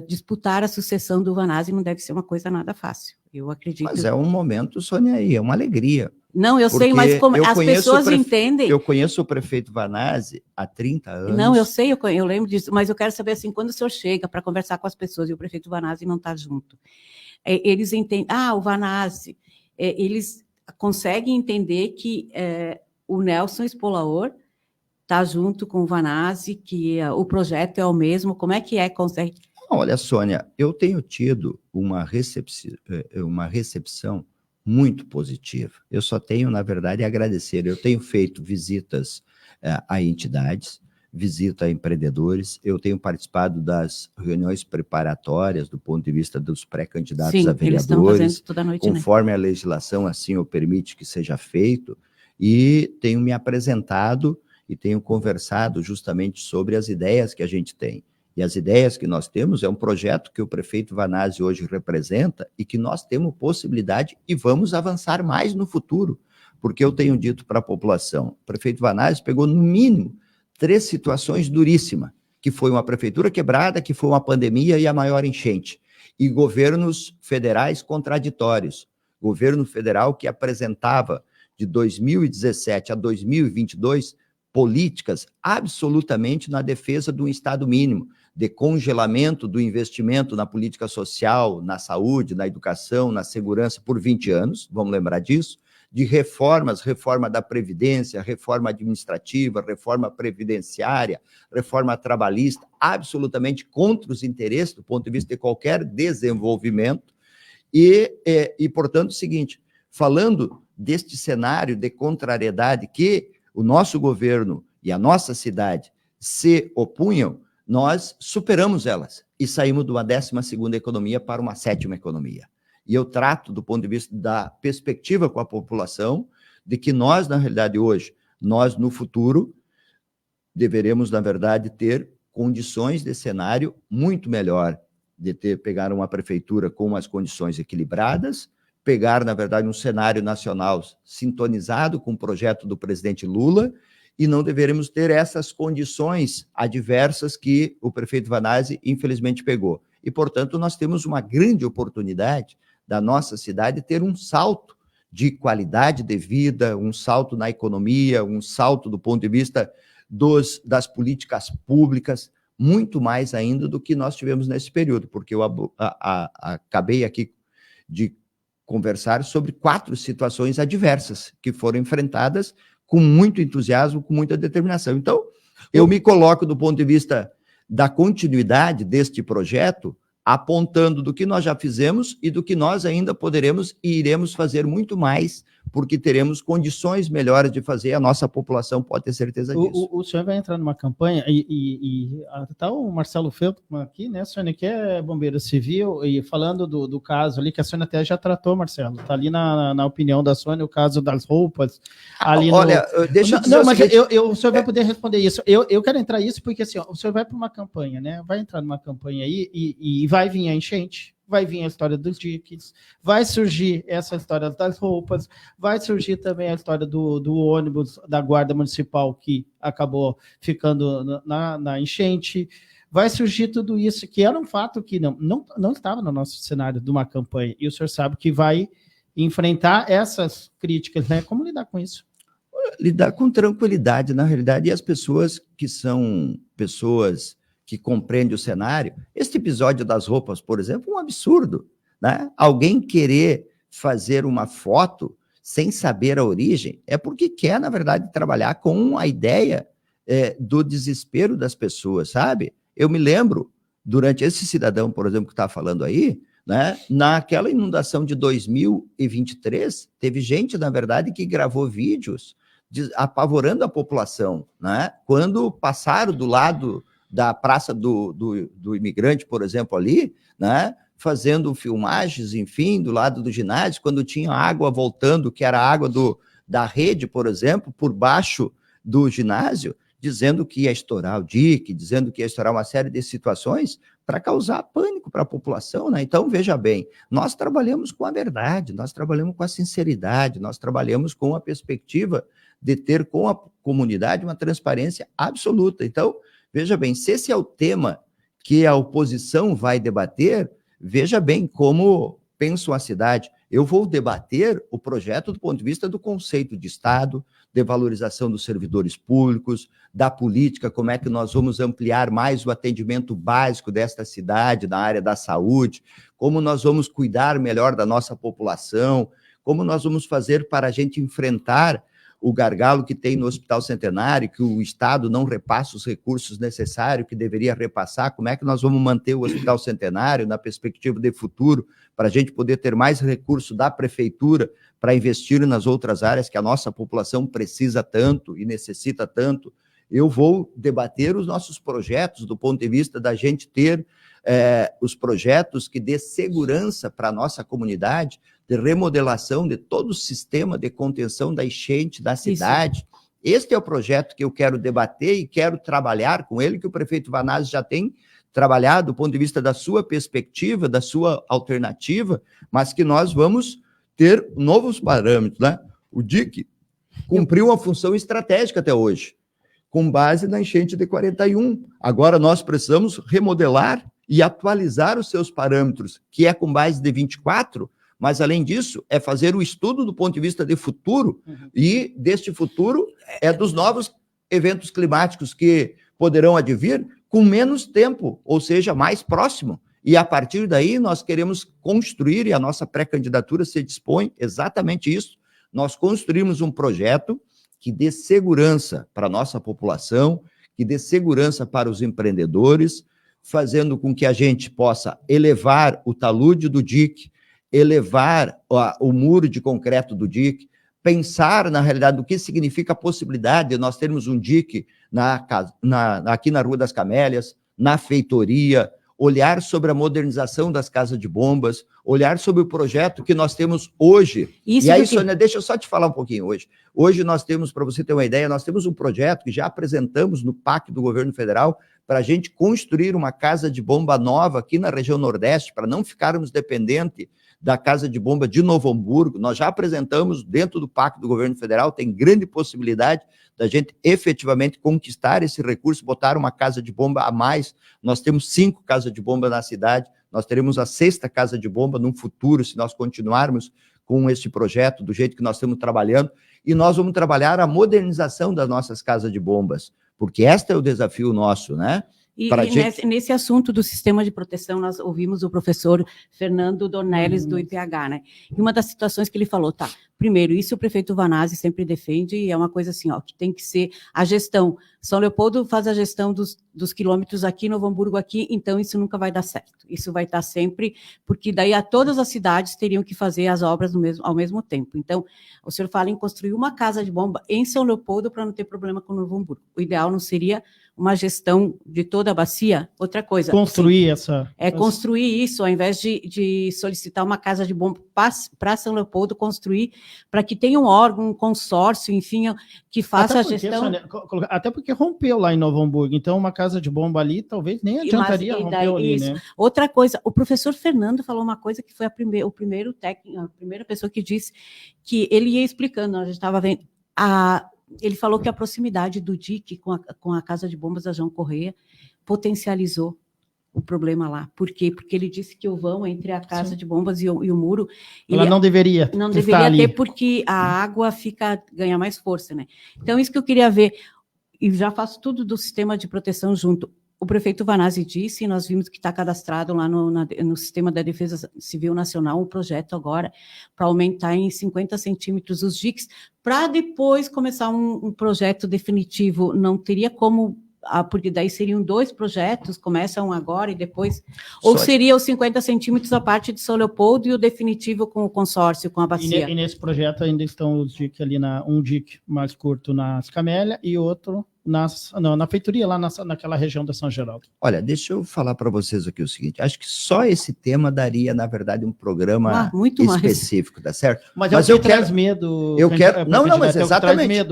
disputar a sucessão do Vanazzi não deve ser uma coisa nada fácil. Eu acredito. Mas é um momento, Sônia, aí, é uma alegria. Não, eu sei, mas como as pessoas entendem... Eu conheço o prefeito Vanazzi há 30 anos. Não, eu sei, eu lembro disso, mas eu quero saber, assim, quando o senhor chega para conversar com as pessoas e o prefeito Vanazzi não está junto, eles entendem... o Vanazzi, eles conseguem entender que o Nelson Spolaor está junto com o Vanazzi, que o projeto é o mesmo, como é que consegue... Olha, Sônia, eu tenho tido uma recepção muito positiva. Eu só tenho, na verdade, a agradecer. Eu tenho feito visitas a entidades, visita a empreendedores, eu tenho participado das reuniões preparatórias do ponto de vista dos pré-candidatos a vereadores, toda noite, conforme a legislação assim o permite que seja feito, e tenho me apresentado e tenho conversado justamente sobre as ideias que a gente tem. E as ideias que nós temos é um projeto que o prefeito Vanazzi hoje representa e que nós temos possibilidade e vamos avançar mais no futuro, porque eu tenho dito para a população, o prefeito Vanazzi pegou no mínimo 3 situações duríssimas, que foi uma prefeitura quebrada, que foi uma pandemia e a maior enchente, e governos federais contraditórios, governo federal que apresentava de 2017 a 2022 políticas absolutamente na defesa do Estado mínimo, de congelamento do investimento na política social, na saúde, na educação, na segurança por 20 anos, vamos lembrar disso, de reforma da Previdência, reforma administrativa, reforma previdenciária, reforma trabalhista, absolutamente contra os interesses do ponto de vista de qualquer desenvolvimento, e portanto, o seguinte, falando deste cenário de contrariedade que o nosso governo e a nossa cidade se opunham, nós superamos elas e saímos de uma 12ª economia para uma 7ª economia. E eu trato, do ponto de vista da perspectiva com a população, de que nós, na realidade, hoje, nós, no futuro, deveremos, na verdade, ter condições de cenário muito melhor, de pegar uma prefeitura com umas condições equilibradas, pegar, na verdade, um cenário nacional sintonizado com o projeto do presidente Lula, e não deveremos ter essas condições adversas que o prefeito Vanazzi, infelizmente, pegou. E, portanto, nós temos uma grande oportunidade da nossa cidade ter um salto de qualidade de vida, um salto na economia, um salto do ponto de vista das políticas públicas, muito mais ainda do que nós tivemos nesse período, porque eu acabei aqui de conversar sobre 4 situações adversas que foram enfrentadas com muito entusiasmo, com muita determinação. Então, eu me coloco do ponto de vista da continuidade deste projeto, apontando do que nós já fizemos e do que nós ainda poderemos e iremos fazer muito mais, porque teremos condições melhores de fazer, a nossa população pode ter certeza disso. O senhor vai entrar numa campanha, e tá o Marcelo Feldman aqui, né, Sônia, que é bombeiro civil, e falando do caso ali, que a Sônia até já tratou, Marcelo, tá ali na opinião da Sônia, o caso das roupas, ali olha, deixa eu dizer. Não, mas o senhor vai poder responder isso. Eu quero entrar nisso, porque assim, o senhor vai para uma campanha, né, vai entrar numa campanha aí, e vai vir a enchente, vai vir a história dos diques, vai surgir essa história das roupas, vai surgir também a história do ônibus da Guarda Municipal que acabou ficando na enchente, vai surgir tudo isso, que era um fato que não estava no nosso cenário de uma campanha, e o senhor sabe que vai enfrentar essas críticas, né? Como lidar com isso? Lidar com tranquilidade, na realidade, e as pessoas que são pessoas que compreende o cenário. Este episódio das roupas, por exemplo, é um absurdo, né? Alguém querer fazer uma foto sem saber a origem é porque quer, na verdade, trabalhar com a ideia do desespero das pessoas, sabe? Eu me lembro, durante esse cidadão, por exemplo, que está falando aí, né? Naquela inundação de 2023, teve gente, na verdade, que gravou vídeos apavorando a população, né? Quando passaram do lado da Praça do Imigrante, por exemplo, ali, né, fazendo filmagens, enfim, do lado do ginásio, quando tinha água voltando, que era a água da rede, por exemplo, por baixo do ginásio, dizendo que ia estourar o dique, dizendo que ia estourar uma série de situações para causar pânico para a população, né? Então, veja bem, nós trabalhamos com a verdade, nós trabalhamos com a sinceridade, nós trabalhamos com a perspectiva de ter com a comunidade uma transparência absoluta. Então, veja bem, se esse é o tema que a oposição vai debater, veja bem como penso a cidade. Eu vou debater o projeto do ponto de vista do conceito de Estado, de valorização dos servidores públicos, da política, como é que nós vamos ampliar mais o atendimento básico desta cidade, na área da saúde, como nós vamos cuidar melhor da nossa população, como nós vamos fazer para a gente enfrentar o gargalo que tem no Hospital Centenário, que o Estado não repassa os recursos necessários que deveria repassar, como é que nós vamos manter o Hospital Centenário na perspectiva de futuro, para a gente poder ter mais recurso da Prefeitura para investir nas outras áreas que a nossa população precisa tanto e necessita tanto. Eu vou debater os nossos projetos do ponto de vista da gente ter os projetos que dê segurança para a nossa comunidade, de remodelação de todo o sistema de contenção da enchente da cidade. Isso. Este é o projeto que eu quero debater e quero trabalhar com ele, que o prefeito Vanazzi já tem trabalhado do ponto de vista da sua perspectiva, da sua alternativa, mas que nós vamos ter novos parâmetros, né? O DIC cumpriu uma função estratégica até hoje, com base na enchente de 41. Agora nós precisamos remodelar e atualizar os seus parâmetros, que é com base de 24, mas, além disso, é fazer o estudo do ponto de vista de futuro, e deste futuro é dos novos eventos climáticos que poderão advir com menos tempo, ou seja, mais próximo. E, a partir daí, nós queremos construir, e a nossa pré-candidatura se dispõe exatamente isso, nós construímos um projeto que dê segurança para a nossa população, que dê segurança para os empreendedores, fazendo com que a gente possa elevar o talude do DIC, elevar o muro de concreto do DIC, pensar, na realidade, do que significa a possibilidade de nós termos um DIC aqui na Rua das Camélias, na feitoria, olhar sobre a modernização das casas de bombas, olhar sobre o projeto que nós temos hoje. Isso, e aí, Sônia, deixa eu só te falar um pouquinho hoje. Hoje nós temos, para você ter uma ideia, nós temos um projeto que já apresentamos no PAC do governo federal para a gente construir uma casa de bomba nova aqui na região Nordeste, para não ficarmos dependentes da casa de bomba de Novo Hamburgo. Nós já apresentamos dentro do PAC do governo federal, tem grande possibilidade da gente efetivamente conquistar esse recurso, botar uma casa de bomba a mais. Nós temos 5 casas de bomba na cidade, nós teremos a 6ª casa de bomba no futuro, se nós continuarmos com este projeto do jeito que nós estamos trabalhando, e nós vamos trabalhar a modernização das nossas casas de bombas, porque este é o desafio nosso, né? E nesse assunto do sistema de proteção, nós ouvimos o professor Fernando Dornelles, do IPH, né? E uma das situações que ele falou, tá, primeiro, isso o prefeito Vanazzi sempre defende, e é uma coisa assim, ó, que tem que ser a gestão. São Leopoldo faz a gestão dos quilômetros aqui, Novo Hamburgo aqui, então isso nunca vai dar certo. Isso vai estar sempre, porque daí todas as cidades teriam que fazer as obras ao mesmo tempo. Então, o senhor fala em construir uma casa de bomba em São Leopoldo para não ter problema com Novo Hamburgo. O ideal não seria uma gestão de toda a bacia? Outra coisa. Construir construir isso, ao invés de solicitar uma casa de bomba para São Leopoldo, construir para que tenha um órgão, um consórcio, enfim, que faça a gestão. Sônia, até porque rompeu lá em Novo Hamburgo, então uma casa de bomba ali talvez nem adiantaria romper ali, né? Outra coisa, o professor Fernando falou uma coisa que foi a primeira pessoa que disse que ele ia explicando, a gente estava vendo, ele falou que a proximidade do DIC com a casa de bombas da João Correia potencializou o problema lá. Por quê? Porque ele disse que o vão entre a casa de bombas e o muro... Ela não deveria ter, porque a água ganha mais força, né? Então, isso que eu queria ver, e já faço tudo do sistema de proteção junto. O prefeito Vanazzi disse, e nós vimos que está cadastrado lá no Sistema da Defesa Civil Nacional, um projeto agora para aumentar em 50 centímetros os DICs, para depois começar um projeto definitivo. Não teria como, porque daí seriam 2 projetos, começam agora e depois, ou seria os 50 centímetros a parte de São Leopoldo e o definitivo com o consórcio, com a bacia. E nesse projeto ainda estão os DIC ali, um DIC mais curto nas Camélia e outro na feitoria, lá naquela região da São Geraldo. Olha, deixa eu falar para vocês aqui o seguinte, acho que só esse tema daria, na verdade, um programa muito específico, tá certo? Mas eu quero medo. Mas exatamente.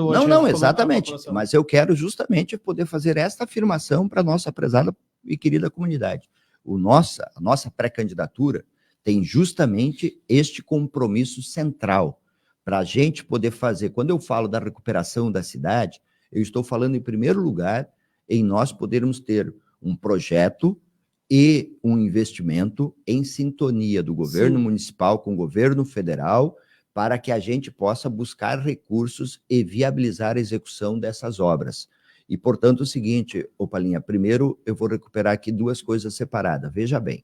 Exatamente. População. Mas eu quero justamente poder fazer esta afirmação para a nossa prezada e querida comunidade. A nossa pré-candidatura tem justamente este compromisso central para a gente poder fazer. Quando eu falo da recuperação da cidade, eu estou falando, em primeiro lugar, em nós podermos ter um projeto e um investimento em sintonia do governo municipal com o governo federal, para que a gente possa buscar recursos e viabilizar a execução dessas obras. E, portanto, o seguinte, Palinha, primeiro eu vou recuperar aqui duas coisas separadas. Veja bem,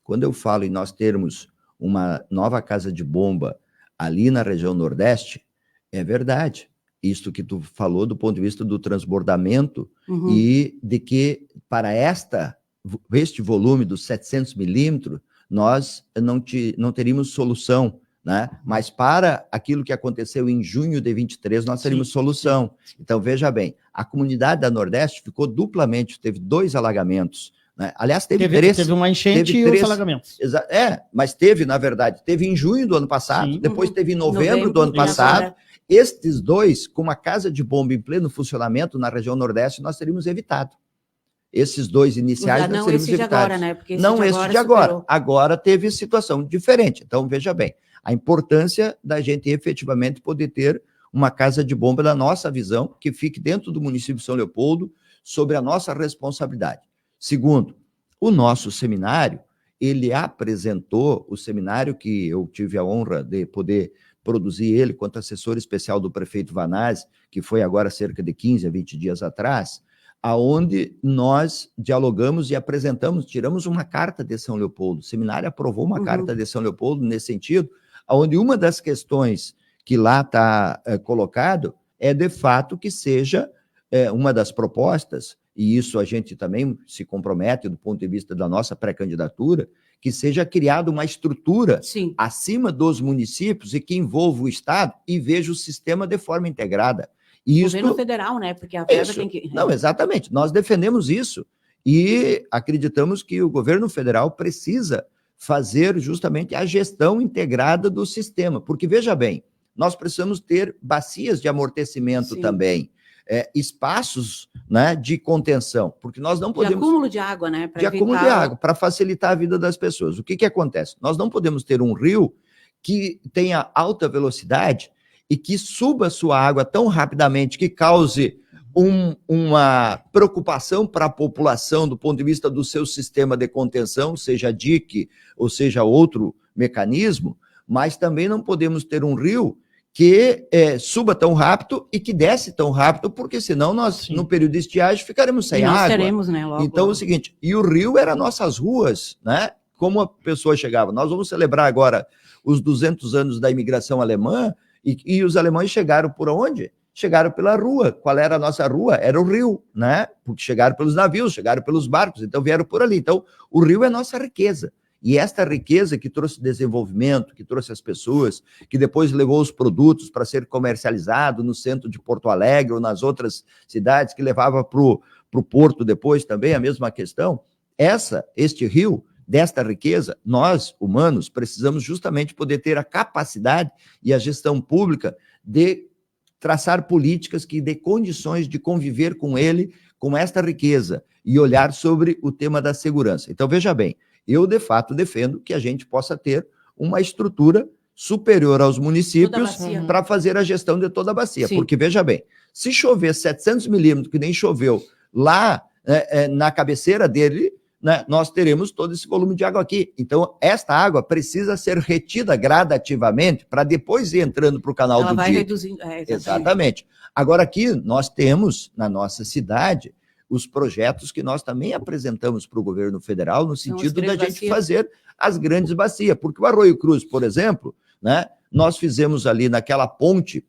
quando eu falo em nós termos uma nova casa de bomba ali na região Nordeste, é verdade. Isto que tu falou do ponto de vista do transbordamento e de que para este volume dos 700 milímetros, nós não teríamos solução, né? Mas para aquilo que aconteceu em junho de 23, nós teríamos solução. Então, veja bem, a comunidade da Nordeste ficou duplamente, teve 2 alagamentos, né? Aliás, teve 3. Teve uma enchente e 3 alagamentos. Mas teve, na verdade, teve em junho do ano passado, depois teve em novembro do ano passado. Estes 2, com uma casa de bomba em pleno funcionamento na região Nordeste, nós teríamos evitado. Esses 2 iniciais nós teríamos evitado. Agora, né? Porque Esse de agora. Agora teve situação diferente. Então, veja bem, a importância da gente efetivamente poder ter uma casa de bomba da nossa visão, que fique dentro do município de São Leopoldo, sobre a nossa responsabilidade. Segundo, o nosso seminário, ele apresentou o seminário que eu tive a honra de poder produzir ele quanto assessor especial do prefeito Vanazzi, que foi agora cerca de 15 a 20 dias atrás, aonde nós dialogamos e apresentamos, tiramos uma carta de São Leopoldo. O seminário aprovou uma carta de São Leopoldo nesse sentido, onde uma das questões que lá está colocado é, de fato, que seja uma das propostas, e isso a gente também se compromete do ponto de vista da nossa pré-candidatura, que seja criada uma estrutura acima dos municípios e que envolva o Estado e veja o sistema de forma integrada. E governo federal, né? Porque a verba tem que... Não, exatamente. Nós defendemos isso e acreditamos que o governo federal precisa fazer justamente a gestão integrada do sistema. Porque, veja bem, nós precisamos ter bacias de amortecimento também, espaços, né, de contenção, porque nós não podemos... De acúmulo de água, né? Acúmulo de água, para facilitar a vida das pessoas. O que acontece? Nós não podemos ter um rio que tenha alta velocidade e que suba sua água tão rapidamente que cause uma preocupação para a população do ponto de vista do seu sistema de contenção, seja dique ou seja outro mecanismo, mas também não podemos ter um rio que suba tão rápido e que desce tão rápido, porque senão nós, no período de estiagem, ficaremos sem água. Teremos, né, logo, então, é o seguinte, e o rio era nossas ruas, né? Como a pessoa chegava. Nós vamos celebrar agora os 200 anos da imigração alemã, e os alemães chegaram por onde? Chegaram pela rua. Qual era a nossa rua? Era o rio, né? Porque chegaram pelos navios, chegaram pelos barcos, então vieram por ali. Então, o rio é nossa riqueza. E esta riqueza que trouxe desenvolvimento, que trouxe as pessoas, que depois levou os produtos para ser comercializado no centro de Porto Alegre ou nas outras cidades, que levava para o porto depois também, a mesma questão. Este rio, desta riqueza, nós, humanos, precisamos justamente poder ter a capacidade e a gestão pública de traçar políticas que dê condições de conviver com ele, com esta riqueza, e olhar sobre o tema da segurança. Então, veja bem, eu, de fato, defendo que a gente possa ter uma estrutura superior aos municípios para fazer a gestão de toda a bacia. Porque, veja bem, se chover 700 milímetros, que nem choveu lá na cabeceira dele, né, nós teremos todo esse volume de água aqui. Então, esta água precisa ser retida gradativamente para depois ir entrando para o canal do Dique. Ela vai reduzindo. Exatamente. Agora, aqui, nós temos, na nossa cidade, os projetos que nós também apresentamos para o governo federal, no sentido da gente fazer as grandes bacias. Porque o Arroio Cruz, por exemplo, né, nós fizemos ali naquela ponte,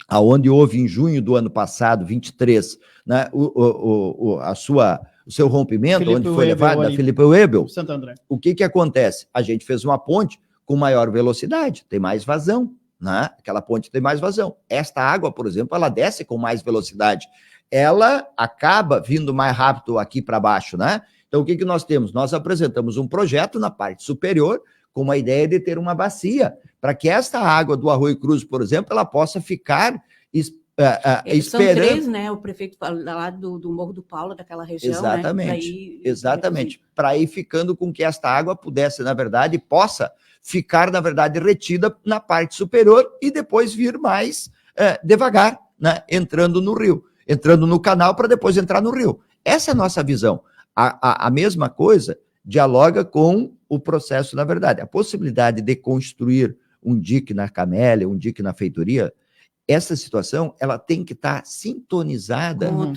aonde houve em junho do ano passado, 23, né, o seu rompimento, Felipe onde foi levado da Felipe Webel. Santo André. O que acontece? A gente fez uma ponte com maior velocidade, tem mais vazão, né? Aquela ponte tem mais vazão. Esta água, por exemplo, ela desce com mais velocidade. Ela acaba vindo mais rápido aqui para baixo, né? Então, o que nós temos? Nós apresentamos um projeto na parte superior com uma ideia de ter uma bacia para que esta água do Arroio Cruz, por exemplo, ela possa ficar esperando. São 3, né? O prefeito lá do Morro do Paulo, daquela região. Exatamente, exatamente. Para ir ficando com que esta água pudesse, na verdade, possa ficar, na verdade, retida na parte superior e depois vir mais devagar, né? Entrando no rio, entrando no canal para depois entrar no rio. Essa é a nossa visão. A mesma coisa dialoga com o processo, na verdade. A possibilidade de construir um dique na Camélia, um dique na Feitoria, essa situação ela tem que estar sintonizada com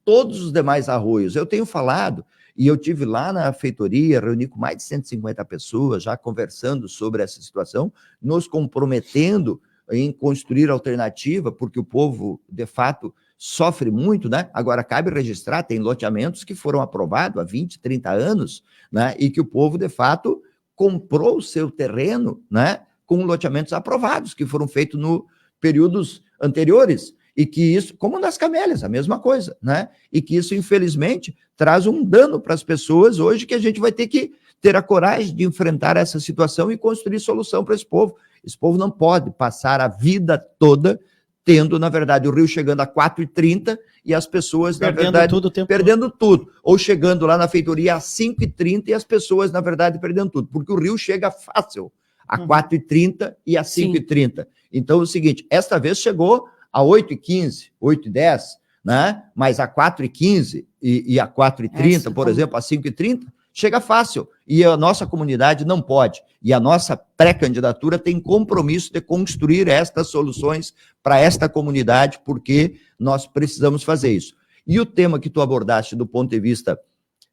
todos os demais arroios. Eu tenho falado, e eu tive lá na Feitoria, reuni com mais de 150 pessoas, já conversando sobre essa situação, nos comprometendo em construir alternativa, porque o povo, de fato, sofre muito, né? Agora, cabe registrar, tem loteamentos que foram aprovados há 20, 30 anos, né? E que o povo, de fato, comprou o seu terreno, né? Com loteamentos aprovados, que foram feitos no períodos anteriores, e que isso, como nas Camélias, a mesma coisa, né? E que isso, infelizmente, traz um dano para as pessoas hoje, que a gente vai ter que ter a coragem de enfrentar essa situação e construir solução para esse povo. Esse povo não pode passar a vida toda tendo, na verdade, o rio chegando a 4h30 e as pessoas, na verdade, perdendo tudo. Ou chegando lá na Feitoria a 5h30 e as pessoas, na verdade, perdendo tudo. Porque o rio chega fácil a 4h30 e a 5h30. Então, é o seguinte, esta vez chegou a 8h15, 8h10, né? Mas a 4h15 e a 4h30, por exemplo, a 5h30, chega fácil. E a nossa comunidade não pode. E a nossa pré-candidatura tem compromisso de construir estas soluções para esta comunidade, porque nós precisamos fazer isso. E o tema que tu abordaste do ponto de vista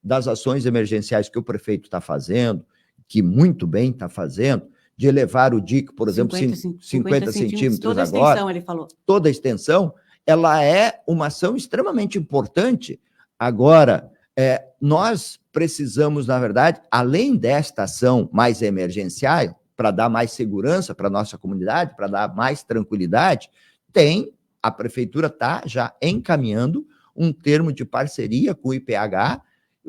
das ações emergenciais que o prefeito está fazendo, que muito bem está fazendo, de elevar o DIC, por exemplo, 50 centímetros toda agora. A extensão, ele falou. Toda a extensão, ela é uma ação extremamente importante. Agora, nós precisamos, na verdade, além desta ação mais emergencial, para dar mais segurança para a nossa comunidade, para dar mais tranquilidade, a prefeitura está já encaminhando um termo de parceria com o IPH,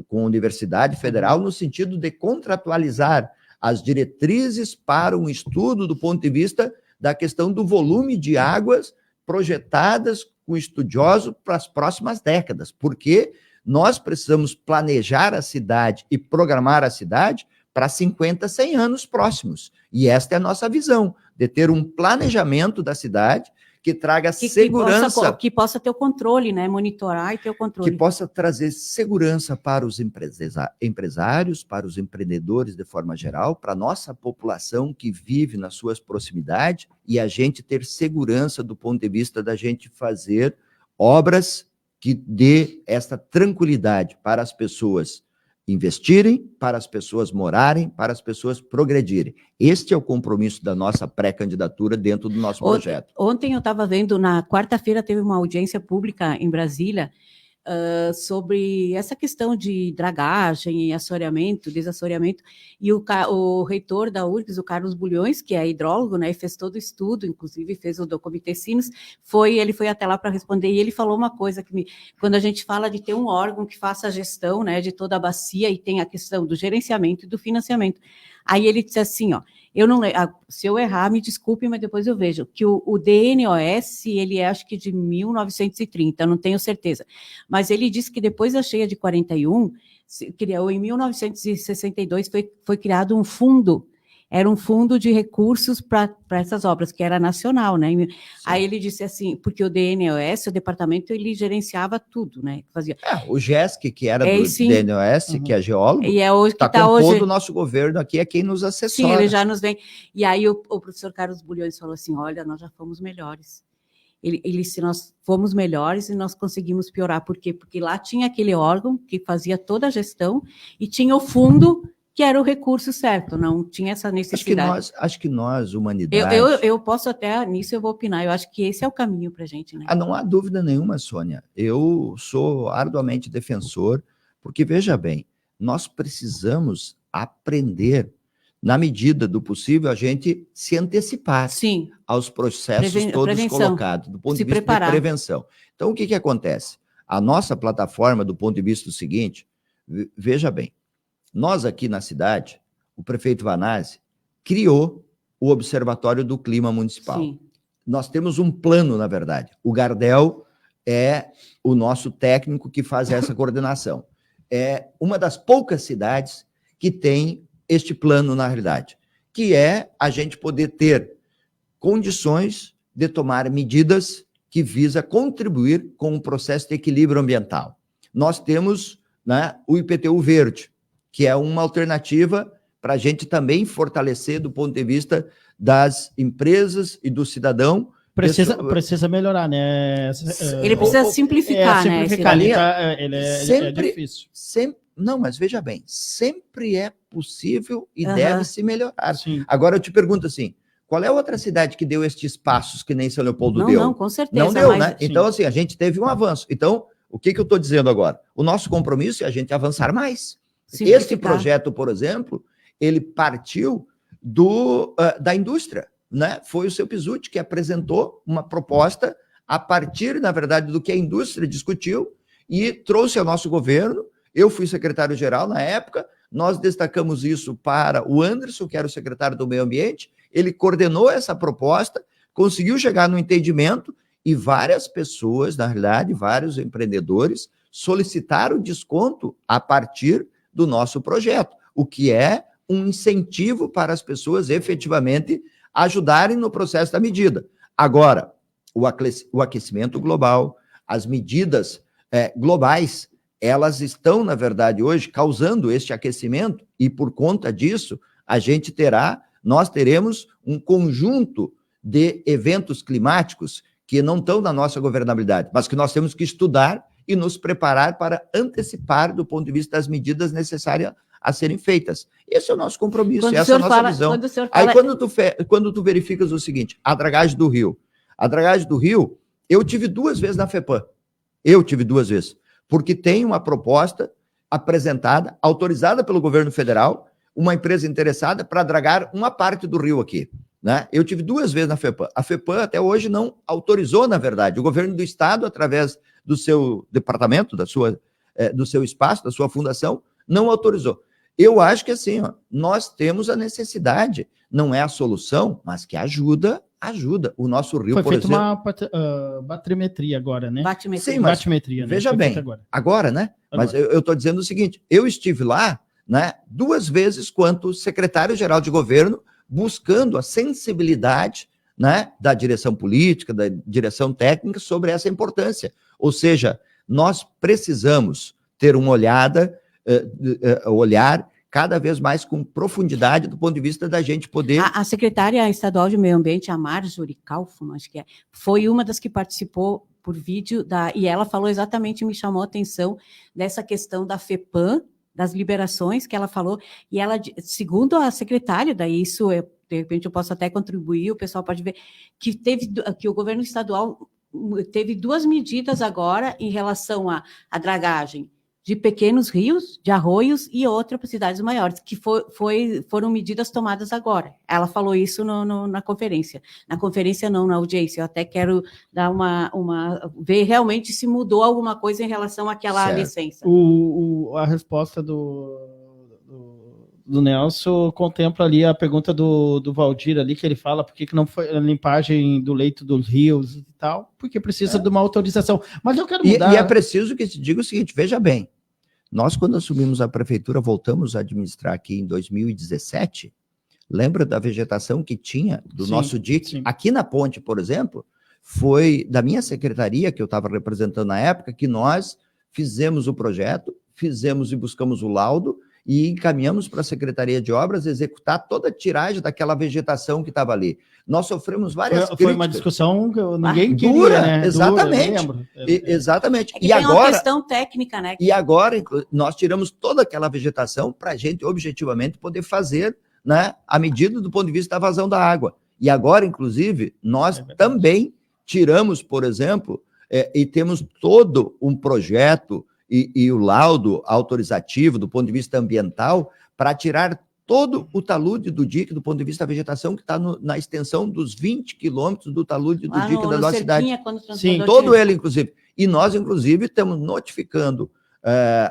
com a Universidade Federal, no sentido de contratualizar as diretrizes para um estudo do ponto de vista da questão do volume de águas projetadas com estudiosos para as próximas décadas, porque nós precisamos planejar a cidade e programar a cidade para 50, 100 anos próximos. E esta é a nossa visão, de ter um planejamento da cidade que traga segurança. Que possa ter o controle, né? Monitorar e ter o controle. Que possa trazer segurança para os empresários, para os empreendedores de forma geral, para a nossa população que vive nas suas proximidades, e a gente ter segurança do ponto de vista da gente fazer obras que dê esta tranquilidade para as pessoas investirem, para as pessoas morarem, para as pessoas progredirem. Este é o compromisso da nossa pré-candidatura dentro do nosso projeto. Ontem eu estava vendo, na quarta-feira teve uma audiência pública em Brasília sobre essa questão de dragagem e assoreamento, desassoreamento, e o reitor da URGS, o Carlos Bulhões, que é hidrólogo, né, fez todo o estudo, inclusive fez o do Comitê Sinos, ele foi até lá para responder, e ele falou uma coisa que quando a gente fala de ter um órgão que faça a gestão, né, de toda a bacia, e tem a questão do gerenciamento e do financiamento, aí ele disse assim, se eu errar, me desculpe, mas depois eu vejo, que o DNOS, ele é acho que de 1930, eu não tenho certeza, mas ele disse que depois da cheia de 41, em 1962 foi criado um fundo, era um fundo de recursos para essas obras, que era nacional, né? Sim. Aí ele disse assim, porque o DNOS, o departamento, ele gerenciava tudo, né? Fazia. O GESC, que era do DNOS, que é geólogo, e é hoje está compondo o nosso governo aqui, é quem nos assessora. Sim, ele já nos vem. E aí o professor Carlos Bulhões falou assim, olha, nós já fomos melhores. Se nós fomos melhores e nós conseguimos piorar. Por quê? Porque lá tinha aquele órgão que fazia toda a gestão e tinha o fundo que era o recurso certo, não tinha essa necessidade. Acho que nós, humanidade... Eu posso até, nisso eu vou opinar, eu acho que esse é o caminho para a gente. Né? Não há dúvida nenhuma, Sônia. Eu sou arduamente defensor, porque, veja bem, nós precisamos aprender na medida do possível, a gente se antecipar aos processos todos colocados, do ponto de vista de prevenção. Então, o que acontece? A nossa plataforma, do ponto de vista do seguinte, veja bem, nós aqui na cidade, o prefeito Vanazzi criou o Observatório do Clima Municipal. Sim. Nós temos um plano, na verdade. O Gardel é o nosso técnico que faz essa coordenação. É uma das poucas cidades que tem este plano, na realidade, que é a gente poder ter condições de tomar medidas que visa contribuir com o processo de equilíbrio ambiental. Nós temos, né, o IPTU verde, que é uma alternativa para a gente também fortalecer do ponto de vista das empresas e do cidadão. Precisa melhorar, né? Ele precisa simplificar, né? Ele é difícil. Não, mas veja bem, sempre é possível e deve se melhorar. Sim. Agora eu te pergunto assim, qual é a outra cidade que deu estes passos que nem São Leopoldo deu? Não, com certeza. Não deu, né? Então, assim, a gente teve um avanço. Então, o que eu estou dizendo agora? O nosso compromisso é a gente avançar mais. Esse projeto, por exemplo, ele partiu da indústria, né? Foi o seu Pizzuti que apresentou uma proposta a partir, na verdade, do que a indústria discutiu e trouxe ao nosso governo. Eu fui secretário-geral na época, nós destacamos isso para o Anderson, que era o secretário do Meio Ambiente, ele coordenou essa proposta, conseguiu chegar no entendimento e várias pessoas, na realidade, vários empreendedores solicitaram desconto a partir do nosso projeto, o que é um incentivo para as pessoas efetivamente ajudarem no processo da medida. Agora, o aquecimento global, as medidas globais, elas estão, na verdade, hoje causando este aquecimento e, por conta disso, nós teremos um conjunto de eventos climáticos que não estão na nossa governabilidade, mas que nós temos que estudar e nos preparar para antecipar do ponto de vista das medidas necessárias a serem feitas. Esse é o nosso compromisso, essa é a nossa visão. Aí, quando tu verificas o seguinte, a dragagem do Rio, eu tive 2 vezes na FEPAM, porque tem uma proposta apresentada, autorizada pelo governo federal, uma empresa interessada para dragar uma parte do rio aqui, né? Eu tive 2 vezes na FEPAM. A FEPAM até hoje não autorizou, na verdade. O governo do estado, através do seu departamento, do seu espaço, da sua fundação, não autorizou. Eu acho que assim, nós temos a necessidade, não é a solução, mas que ajuda. O nosso rio, por exemplo... Foi feita uma batimetria agora, né? Sim, mas batimetria, né? Veja bem, agora, né? Mas eu estou dizendo o seguinte, eu estive lá, né, 2 vezes quanto secretário-geral de governo, buscando a sensibilidade, né, da direção política, da direção técnica sobre essa importância. Ou seja, nós precisamos ter uma olhar cada vez mais com profundidade do ponto de vista da gente poder... A secretária estadual de Meio Ambiente, a Marjorie Kaufmann, acho que foi uma das que participou por vídeo, e ela falou exatamente, me chamou a atenção dessa questão da FEPAM, das liberações que ela falou, e ela, segundo a secretária, daí isso, de repente eu posso até contribuir, o pessoal pode ver, que o governo estadual teve 2 medidas agora em relação à dragagem de pequenos rios, de arroios, e outra para cidades maiores, que foram medidas tomadas agora. Ela falou isso na conferência. Na conferência não, na audiência. Eu até quero dar ver realmente se mudou alguma coisa em relação àquela licença. A resposta do Nelson contempla ali a pergunta do Valdir ali, que ele fala por que não foi a limpagem do leito dos rios e tal, porque precisa de uma autorização. Mas eu quero mudar... E é preciso que se diga o seguinte, veja bem, nós quando assumimos a prefeitura, voltamos a administrar aqui em 2017, lembra da vegetação que tinha do nosso dique? Sim. Aqui na ponte, por exemplo, foi da minha secretaria, que eu estava representando na época, que nós fizemos o projeto, fizemos e buscamos o laudo, e encaminhamos para a Secretaria de Obras executar toda a tiragem daquela vegetação que estava ali. Nós sofremos várias críticas. Foi uma discussão que ninguém queria, dura, né? Exatamente. Dura, exatamente. E agora, tem uma questão técnica, né? E agora, nós tiramos toda aquela vegetação para a gente, objetivamente, poder fazer, né, a medida do ponto de vista da vazão da água. E agora, inclusive, nós também tiramos, por exemplo, e temos todo um projeto e o laudo autorizativo do ponto de vista ambiental para tirar todo o talude do dique, do ponto de vista da vegetação, que está na extensão dos 20 quilômetros do talude do dique da nossa cidade. Sim, todo ele, inclusive. E nós, inclusive, estamos notificando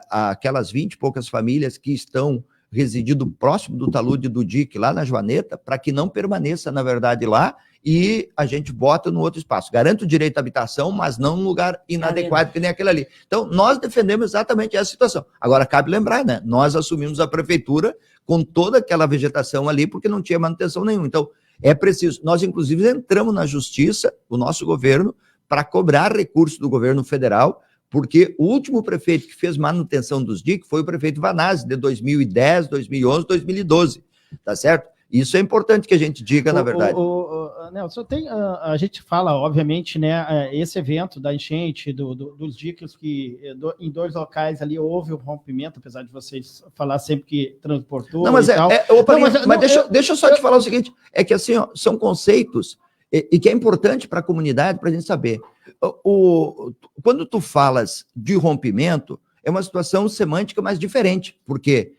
aquelas 20 e poucas famílias que estão residindo próximo do talude do dique, lá na Joaneta, para que não permaneça, na verdade, lá, e a gente bota no outro espaço. Garante o direito à habitação, mas não num lugar inadequado que nem aquele ali. Então, nós defendemos exatamente essa situação. Agora, cabe lembrar, né? Nós assumimos a prefeitura com toda aquela vegetação ali, porque não tinha manutenção nenhuma. Então, é preciso. Nós, inclusive, entramos na justiça, o nosso governo, para cobrar recursos do governo federal, porque o último prefeito que fez manutenção dos diques foi o prefeito Vanazzi, de 2010, 2011, 2012, tá certo? Isso é importante que a gente diga, na verdade. Nelson, a gente fala, obviamente, né, esse evento da enchente, dos diques, que em 2 locais ali houve um rompimento, apesar de vocês falar sempre que transportou. Não, mas e tal. Deixa eu só te falar o seguinte, é que assim, ó, são conceitos e que é importante para a comunidade, para a gente saber. Quando tu falas de rompimento, é uma situação semântica mais diferente, porque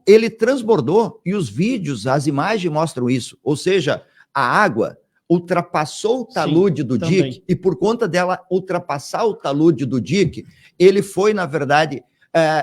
ele transbordou, e os vídeos, as imagens mostram isso, ou seja, a água ultrapassou o talude do dique, e por conta dela ultrapassar o talude do dique, ele foi, na verdade,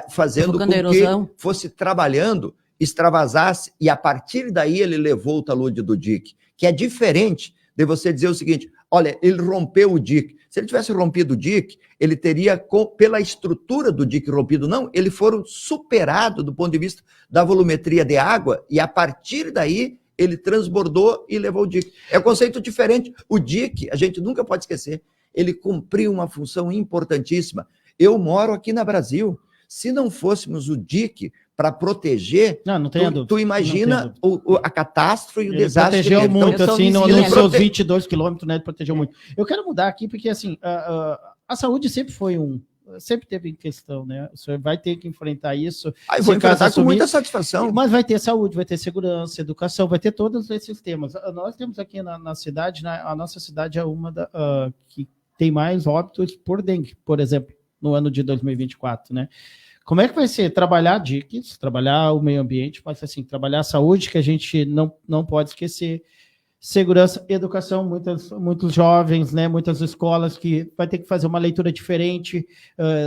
fazendo com que fosse trabalhando, extravasasse, e a partir daí ele levou o talude do dique, que é diferente de você dizer o seguinte, olha, ele rompeu o dique. Se ele tivesse rompido o dique, ele teria, pela estrutura do dique rompido, não, eles foram superados do ponto de vista da volumetria de água, e a partir daí ele transbordou e levou o dique. É um conceito diferente. O dique, a gente nunca pode esquecer, ele cumpriu uma função importantíssima. Eu moro aqui na Brasil. Se não fôssemos o dique para proteger, tu imagina a catástrofe e o desastre. Protegeu muito, assim, nos seus 22 quilômetros, né? Protegeu muito. Eu quero mudar aqui, porque, assim, a saúde sempre foi sempre teve em questão, né? O senhor vai ter que enfrentar isso. Eu vou enfrentar com muita satisfação. Mas vai ter saúde, vai ter segurança, educação, vai ter todos esses temas. Nós temos aqui na cidade, né? A nossa cidade é uma que tem mais óbitos por dengue, por exemplo, no ano de 2024, né? Como é que vai ser trabalhar diques, trabalhar o meio ambiente, mas assim, trabalhar a saúde, que a gente não pode esquecer, segurança, educação, muitos jovens, né, muitas escolas que vai ter que fazer uma leitura diferente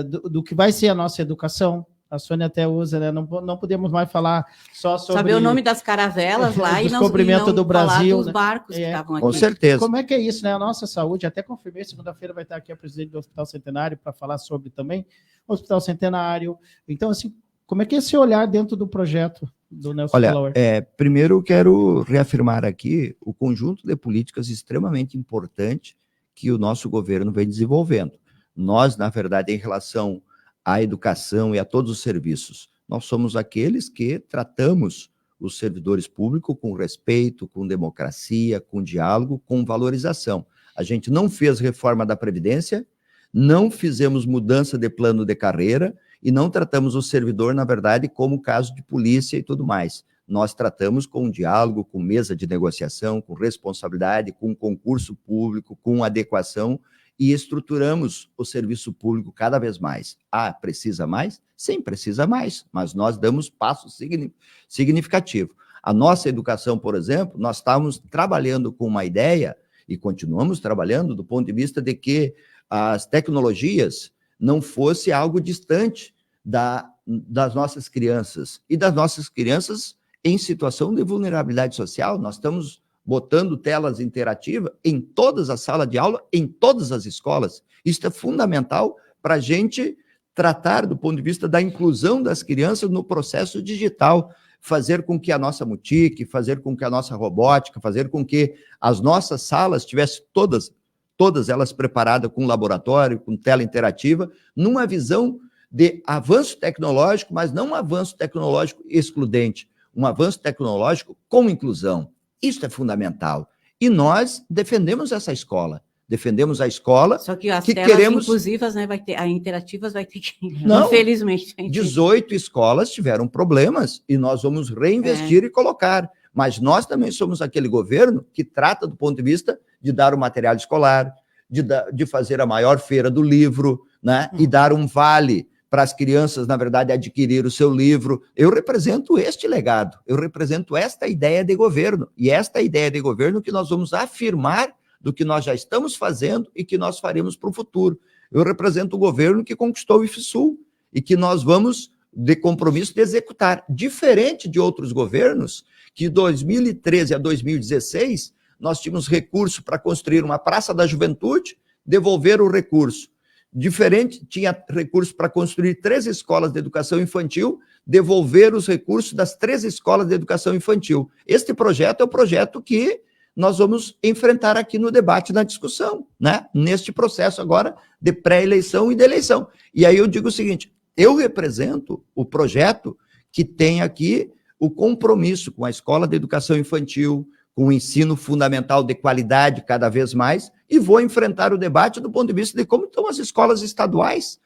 do que vai ser a nossa educação. A Sônia até usa, né? Não podemos mais falar só sobre... Saber o nome das caravelas lá e não do Brasil, dos barcos que estavam aqui. Com certeza. Como é que é isso, né? A nossa saúde, até confirmei, segunda-feira vai estar aqui a presidente do Hospital Centenário para falar sobre também o Hospital Centenário. Então, assim, como é que é esse olhar dentro do projeto do Nelson Flower? Primeiro, eu quero reafirmar aqui o conjunto de políticas extremamente importante que o nosso governo vem desenvolvendo. Nós, na verdade, em relação à educação e a todos os serviços, nós somos aqueles que tratamos os servidores públicos com respeito, com democracia, com diálogo, com valorização. A gente não fez reforma da Previdência, não fizemos mudança de plano de carreira e não tratamos o servidor, na verdade, como caso de polícia e tudo mais. Nós tratamos com diálogo, com mesa de negociação, com responsabilidade, com concurso público, com adequação, e estruturamos o serviço público cada vez mais. Precisa mais? Sim, precisa mais, mas nós damos passos significativos. A nossa educação, por exemplo, nós estávamos trabalhando com uma ideia, e continuamos trabalhando do ponto de vista de que as tecnologias não fosse algo distante das nossas crianças, e das nossas crianças em situação de vulnerabilidade social. Nós estamos botando telas interativas em todas as salas de aula, em todas as escolas. Isso é fundamental para a gente tratar do ponto de vista da inclusão das crianças no processo digital, fazer com que a nossa MUTIC, fazer com que a nossa robótica, fazer com que as nossas salas tivessem todas elas preparadas com laboratório, com tela interativa, numa visão de avanço tecnológico, mas não um avanço tecnológico excludente, um avanço tecnológico com inclusão. Isso é fundamental. E nós defendemos essa escola. Defendemos a escola. Só que as telas inclusivas, né, as interativas vai ter que... Não, infelizmente. 18 escolas tiveram problemas e nós vamos reinvestir e colocar. Mas nós também somos aquele governo que trata do ponto de vista de dar o material escolar, de fazer a maior feira do livro, né, e dar um vale para as crianças, na verdade, adquirir o seu livro. Eu represento este legado, eu represento esta ideia de governo, e esta ideia de governo que nós vamos afirmar do que nós já estamos fazendo e que nós faremos para o futuro. Eu represento o governo que conquistou o IFSUL e que nós vamos, de compromisso, de executar. Diferente de outros governos, que de 2013 a 2016, nós tínhamos recurso para construir uma Praça da Juventude, devolver o recurso. Diferente, tinha recurso para construir 3 escolas de educação infantil, devolver os recursos das 3 escolas de educação infantil. Este projeto é o projeto que nós vamos enfrentar aqui no debate, na discussão, né? Neste processo agora de pré-eleição e de eleição. E aí eu digo o seguinte, eu represento o projeto que tem aqui o compromisso com a escola de educação infantil, com o ensino fundamental de qualidade cada vez mais, e vou enfrentar o debate do ponto de vista de como estão as escolas estaduais,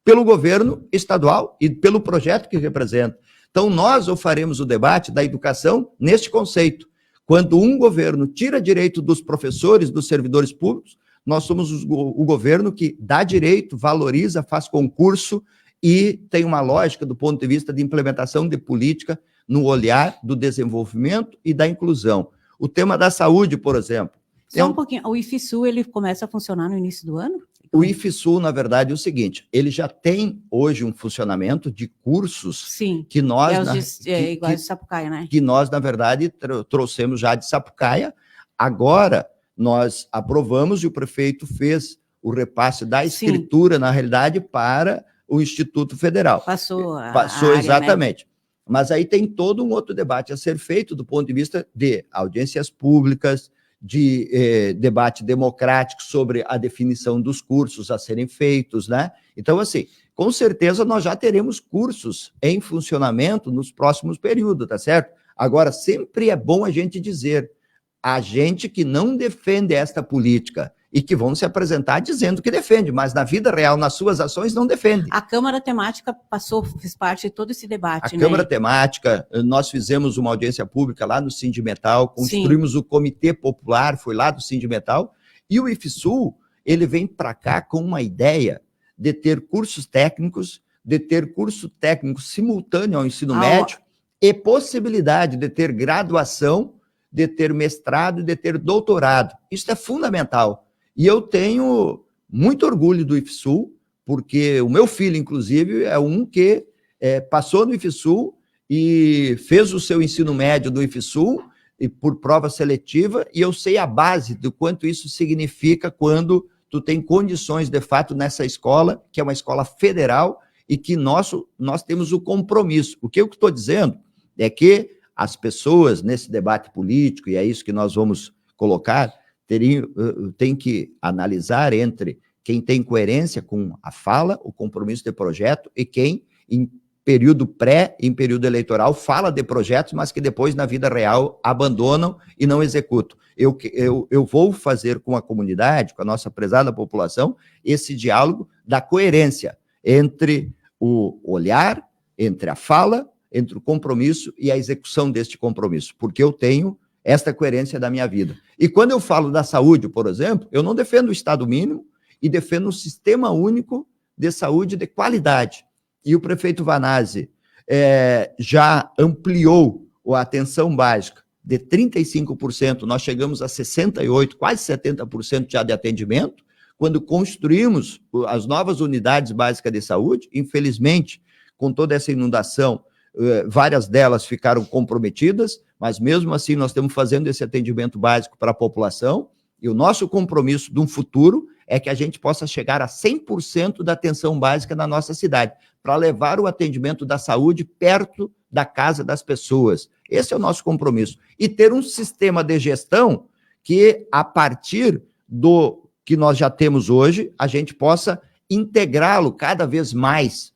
pelo governo estadual e pelo projeto que representa. Então, nós faremos o debate da educação neste conceito. Quando um governo tira direito dos professores, dos servidores públicos, nós somos o governo que dá direito, valoriza, faz concurso e tem uma lógica do ponto de vista de implementação de política no olhar do desenvolvimento e da inclusão. O tema da saúde, por exemplo. Só um pouquinho, o IFSUL, ele começa a funcionar no início do ano? O IFSUL, na verdade, é o seguinte, ele já tem hoje um funcionamento de cursos. Sim, que nós... igual de Sapucaia, né? Que nós, na verdade, trouxemos já de Sapucaia. Agora, nós aprovamos e o prefeito fez o repasse da escritura, na realidade, para o Instituto Federal. Passou exatamente. Né? Mas aí tem todo um outro debate a ser feito do ponto de vista de audiências públicas, de debate democrático sobre a definição dos cursos a serem feitos, né? Então, assim, com certeza nós já teremos cursos em funcionamento nos próximos períodos, tá certo? Agora, sempre é bom a gente dizer, a gente que não defende esta política e que vão se apresentar dizendo que defende, mas na vida real, nas suas ações, não defende. A Câmara Temática fez parte de todo esse debate, né? A Câmara Temática, nós fizemos uma audiência pública lá no Sindimetal, construímos o Comitê Popular, foi lá do Sindimetal, e o IFSUL, ele vem para cá com uma ideia de ter cursos técnicos, de ter curso técnico simultâneo ao ensino médio, e possibilidade de ter graduação, de ter mestrado e de ter doutorado. Isso é fundamental. E eu tenho muito orgulho do IFSUL, porque o meu filho, inclusive, é um que passou no IFSUL e fez o seu ensino médio do IFSUL e por prova seletiva, e eu sei a base do quanto isso significa quando tu tem condições, de fato, nessa escola, que é uma escola federal, e que nós temos o compromisso. O que eu estou dizendo é que as pessoas, nesse debate político, e é isso que nós vamos colocar, tem que analisar entre quem tem coerência com a fala, o compromisso de projeto, e quem, em período em período eleitoral, fala de projetos, mas que depois, na vida real, abandonam e não executam. Eu vou fazer com a comunidade, com a nossa prezada população, esse diálogo da coerência entre o olhar, entre a fala, entre o compromisso e a execução deste compromisso, porque eu tenho esta coerência da minha vida. E quando eu falo da saúde, por exemplo, eu não defendo o Estado mínimo e defendo um sistema único de saúde de qualidade. E o prefeito Vanazzi já ampliou a atenção básica de 35%, nós chegamos a 68%, quase 70% já de atendimento, quando construímos as novas unidades básicas de saúde. Infelizmente, com toda essa inundação, várias delas ficaram comprometidas, mas mesmo assim nós estamos fazendo esse atendimento básico para a população, e o nosso compromisso de um futuro é que a gente possa chegar a 100% da atenção básica na nossa cidade, para levar o atendimento da saúde perto da casa das pessoas. Esse é o nosso compromisso. E ter um sistema de gestão que, a partir do que nós já temos hoje, a gente possa integrá-lo cada vez mais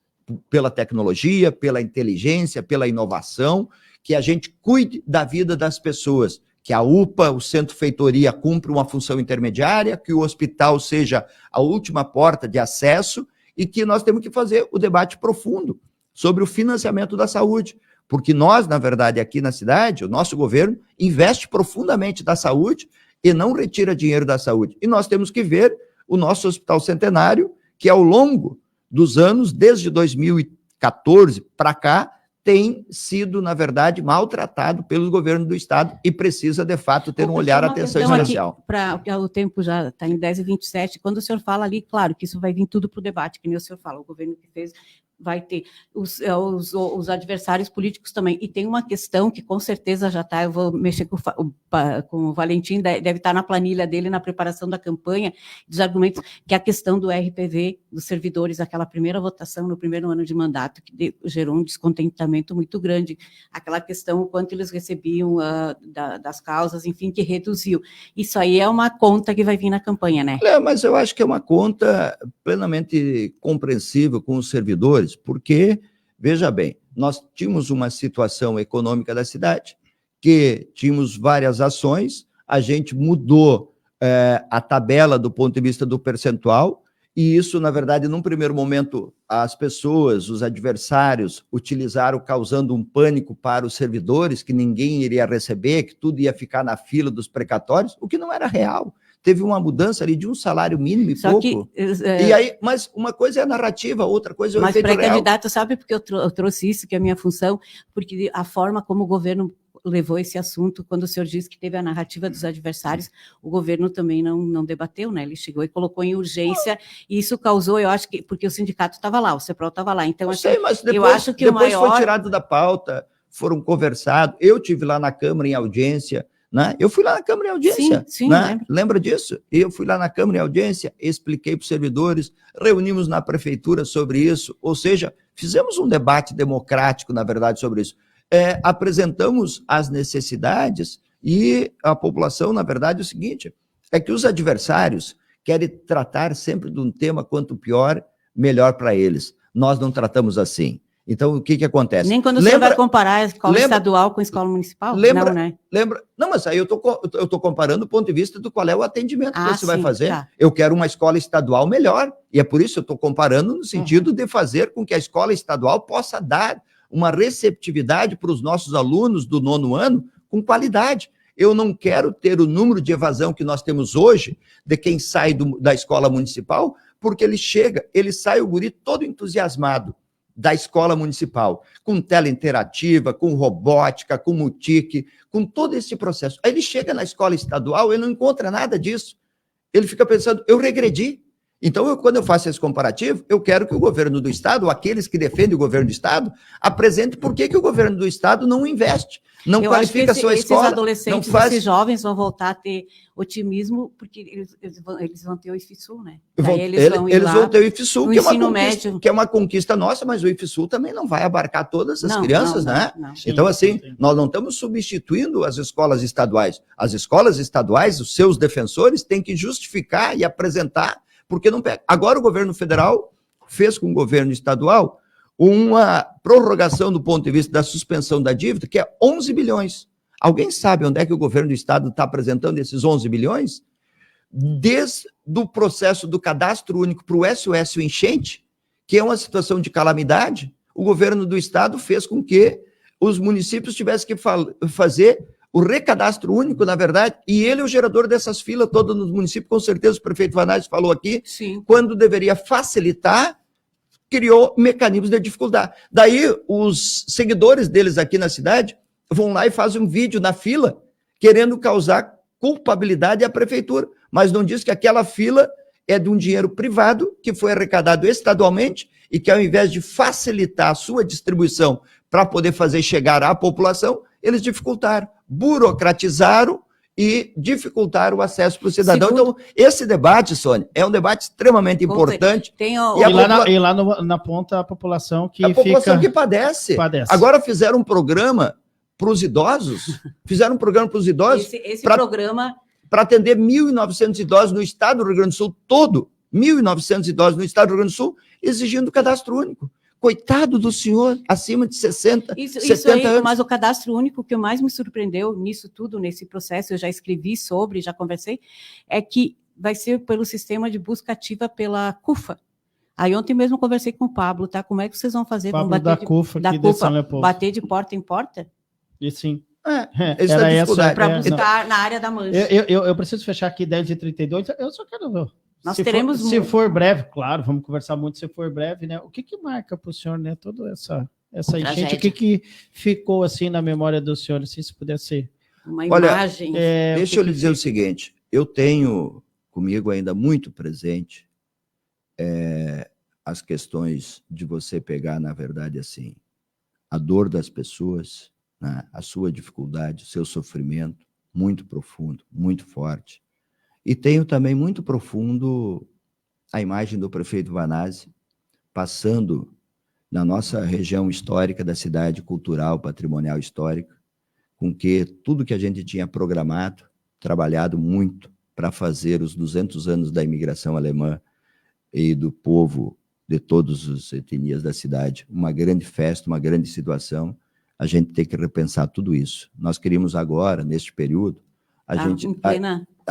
pela tecnologia, pela inteligência, pela inovação, que a gente cuide da vida das pessoas, que a UPA, o Centro Feitoria, cumpra uma função intermediária, que o hospital seja a última porta de acesso, e que nós temos que fazer o debate profundo sobre o financiamento da saúde, porque nós, na verdade, aqui na cidade, o nosso governo investe profundamente da saúde e não retira dinheiro da saúde. E nós temos que ver o nosso Hospital Centenário, que ao longo dos anos, desde 2014 para cá, tem sido, na verdade, maltratado pelo governo do Estado e precisa, de fato, ter um olhar, atenção especial. O tempo já está em 10h27. Quando o senhor fala ali, claro que isso vai vir tudo para o debate, que nem o senhor fala, o governo que fez vai ter os adversários políticos também. E tem uma questão que com certeza já está, eu vou mexer com o Valentim, deve estar na planilha dele, na preparação da campanha, dos argumentos, que é a questão do RPV, dos servidores, aquela primeira votação no primeiro ano de mandato, que gerou um descontentamento muito grande, aquela questão, o quanto eles recebiam das causas, enfim, que reduziu. Isso aí é uma conta que vai vir na campanha, né? Mas eu acho que é uma conta plenamente compreensível com os servidores, porque, veja bem, nós tínhamos uma situação econômica da cidade, que tínhamos várias ações, a gente mudou a tabela do ponto de vista do percentual, e isso, na verdade, num primeiro momento, as pessoas, os adversários, utilizaram causando um pânico para os servidores, que ninguém iria receber, que tudo ia ficar na fila dos precatórios, o que não era real. Teve uma mudança ali de um salário mínimo e Só pouco. E aí, mas uma coisa é a narrativa, outra coisa é o efeito real. Mas pré-candidato, sabe porque eu trouxe isso, que é a minha função? Porque a forma como o governo levou esse assunto, quando o senhor disse que teve a narrativa dos adversários, o governo também não debateu, né? Ele chegou e colocou em urgência, e isso causou, eu acho que, porque o sindicato estava lá, o CEPROL estava lá, então mas depois, eu acho que depois foi tirado da pauta, foram conversados, eu tive lá na Câmara em audiência, né? Eu fui lá na Câmara em audiência, sim, né? Lembra disso? Eu fui lá na Câmara em audiência, expliquei para os servidores, reunimos na prefeitura sobre isso, ou seja, fizemos um debate democrático, na verdade, sobre isso. Apresentamos as necessidades e a população, na verdade, é o seguinte, é que os adversários querem tratar sempre de um tema quanto pior, melhor para eles. Nós não tratamos assim. Então, o que acontece? Nem quando você vai comparar a escola estadual com a escola municipal? Não, né? Não, mas aí eu tô comparando do ponto de vista do qual é o atendimento que você vai fazer. Tá. Eu quero uma escola estadual melhor, e é por isso que eu estou comparando no sentido de fazer com que a escola estadual possa dar uma receptividade para os nossos alunos do 9º ano com qualidade. Eu não quero ter o número de evasão que nós temos hoje de quem sai da escola municipal, porque ele sai o guri todo entusiasmado da escola municipal, com tela interativa, com robótica, com mutique, com todo esse processo. Aí ele chega na escola estadual, ele não encontra nada disso. Ele fica pensando, eu regredi. Então, quando eu faço esse comparativo, eu quero que o governo do Estado, ou aqueles que defendem o governo do Estado, apresente por que o governo do Estado não investe, não qualifica a sua escola. Esses adolescentes, esses jovens vão voltar a ter otimismo, porque eles vão ter o IFSU, né? Eles vão ter o IFSU, que é uma conquista nossa, mas o IFSU também não vai abarcar todas as crianças, né? Não. Então, assim, nós não estamos substituindo as escolas estaduais. As escolas estaduais, os seus defensores, têm que justificar e apresentar porque não pega. Agora o governo federal fez com o governo estadual uma prorrogação do ponto de vista da suspensão da dívida, que é 11 bilhões. Alguém sabe onde é que o governo do estado está apresentando esses 11 bilhões? Desde o processo do cadastro único para o SOS enchente, que é uma situação de calamidade, o governo do estado fez com que os municípios tivessem que fazer o recadastro único, na verdade, e ele é o gerador dessas filas todas nos municípios, com certeza o prefeito Vanades falou aqui, quando deveria facilitar, criou mecanismos de dificuldade. Daí, os seguidores deles aqui na cidade vão lá e fazem um vídeo na fila, querendo causar culpabilidade à prefeitura, mas não diz que aquela fila é de um dinheiro privado, que foi arrecadado estadualmente, e que ao invés de facilitar a sua distribuição para poder fazer chegar à população, eles dificultaram, burocratizaram e dificultaram o acesso para o cidadão. Então, esse debate, Sônia, é um debate extremamente importante. E lá na ponta, a população que que padece. Agora fizeram um programa para os idosos, Esse programa para atender 1.900 idosos no estado do Rio Grande do Sul todo, 1.900 idosos no estado do Rio Grande do Sul, exigindo cadastro único. Coitado do senhor, acima de 60, 70 anos. Mas o cadastro único, que mais me surpreendeu nisso tudo, nesse processo, eu já escrevi sobre, já conversei, é que vai ser pelo sistema de busca ativa pela CUFA. Aí ontem mesmo conversei com o Pablo, tá? Como é que vocês vão fazer para bater de porta em porta? E sim. Para buscar na área da mancha. Eu preciso fechar aqui 10h32, eu só quero Nós se teremos... se for breve, claro, vamos conversar muito se for breve, né? O que marca para o senhor, né? Toda essa enchente, o que ficou assim na memória do senhor, assim, se pudesse... Uma imagem... Olha, deixa eu lhe dizer o seguinte, eu tenho comigo ainda muito presente as questões de você pegar, na verdade, assim, a dor das pessoas, né? A sua dificuldade, o seu sofrimento, muito profundo, muito forte. E tenho também muito profundo a imagem do prefeito Vanazzi, passando na nossa região histórica da cidade, cultural, patrimonial histórica, com que tudo que a gente tinha programado, trabalhado muito para fazer os 200 anos da imigração alemã e do povo de todas as etnias da cidade, uma grande festa, uma grande situação, a gente tem que repensar tudo isso. Nós queríamos agora, neste período, a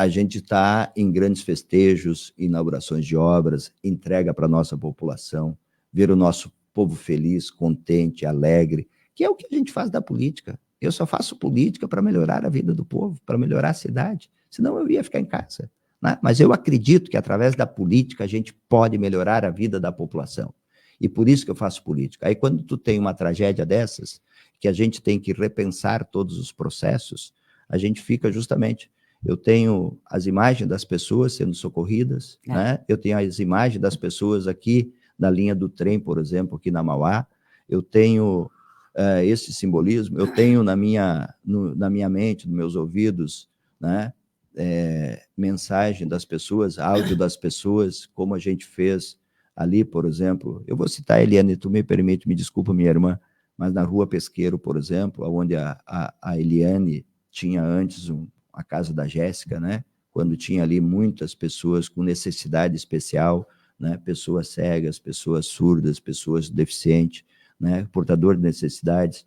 gente está em grandes festejos, inaugurações de obras, entrega para a nossa população, ver o nosso povo feliz, contente, alegre, que é o que a gente faz da política. Eu só faço política para melhorar a vida do povo, para melhorar a cidade, senão eu ia ficar em casa, né? Mas eu acredito que através da política a gente pode melhorar a vida da população, e por isso que eu faço política. Aí quando tu tem uma tragédia dessas, que a gente tem que repensar todos os processos, a gente fica justamente... Eu tenho as imagens das pessoas sendo socorridas, né? Eu tenho as imagens das pessoas aqui na linha do trem, por exemplo, aqui na Mauá. Eu tenho esse simbolismo, eu tenho na minha mente, nos meus ouvidos, né? Mensagem das pessoas, áudio das pessoas, como a gente fez ali, por exemplo. Eu vou citar a Eliane, tu me permite, me desculpa, minha irmã, mas na Rua Pesqueiro, por exemplo, onde a Eliane tinha antes a casa da Jéssica, né? Quando tinha ali muitas pessoas com necessidade especial, né? Pessoas cegas, pessoas surdas, pessoas deficientes, né? Portador de necessidades,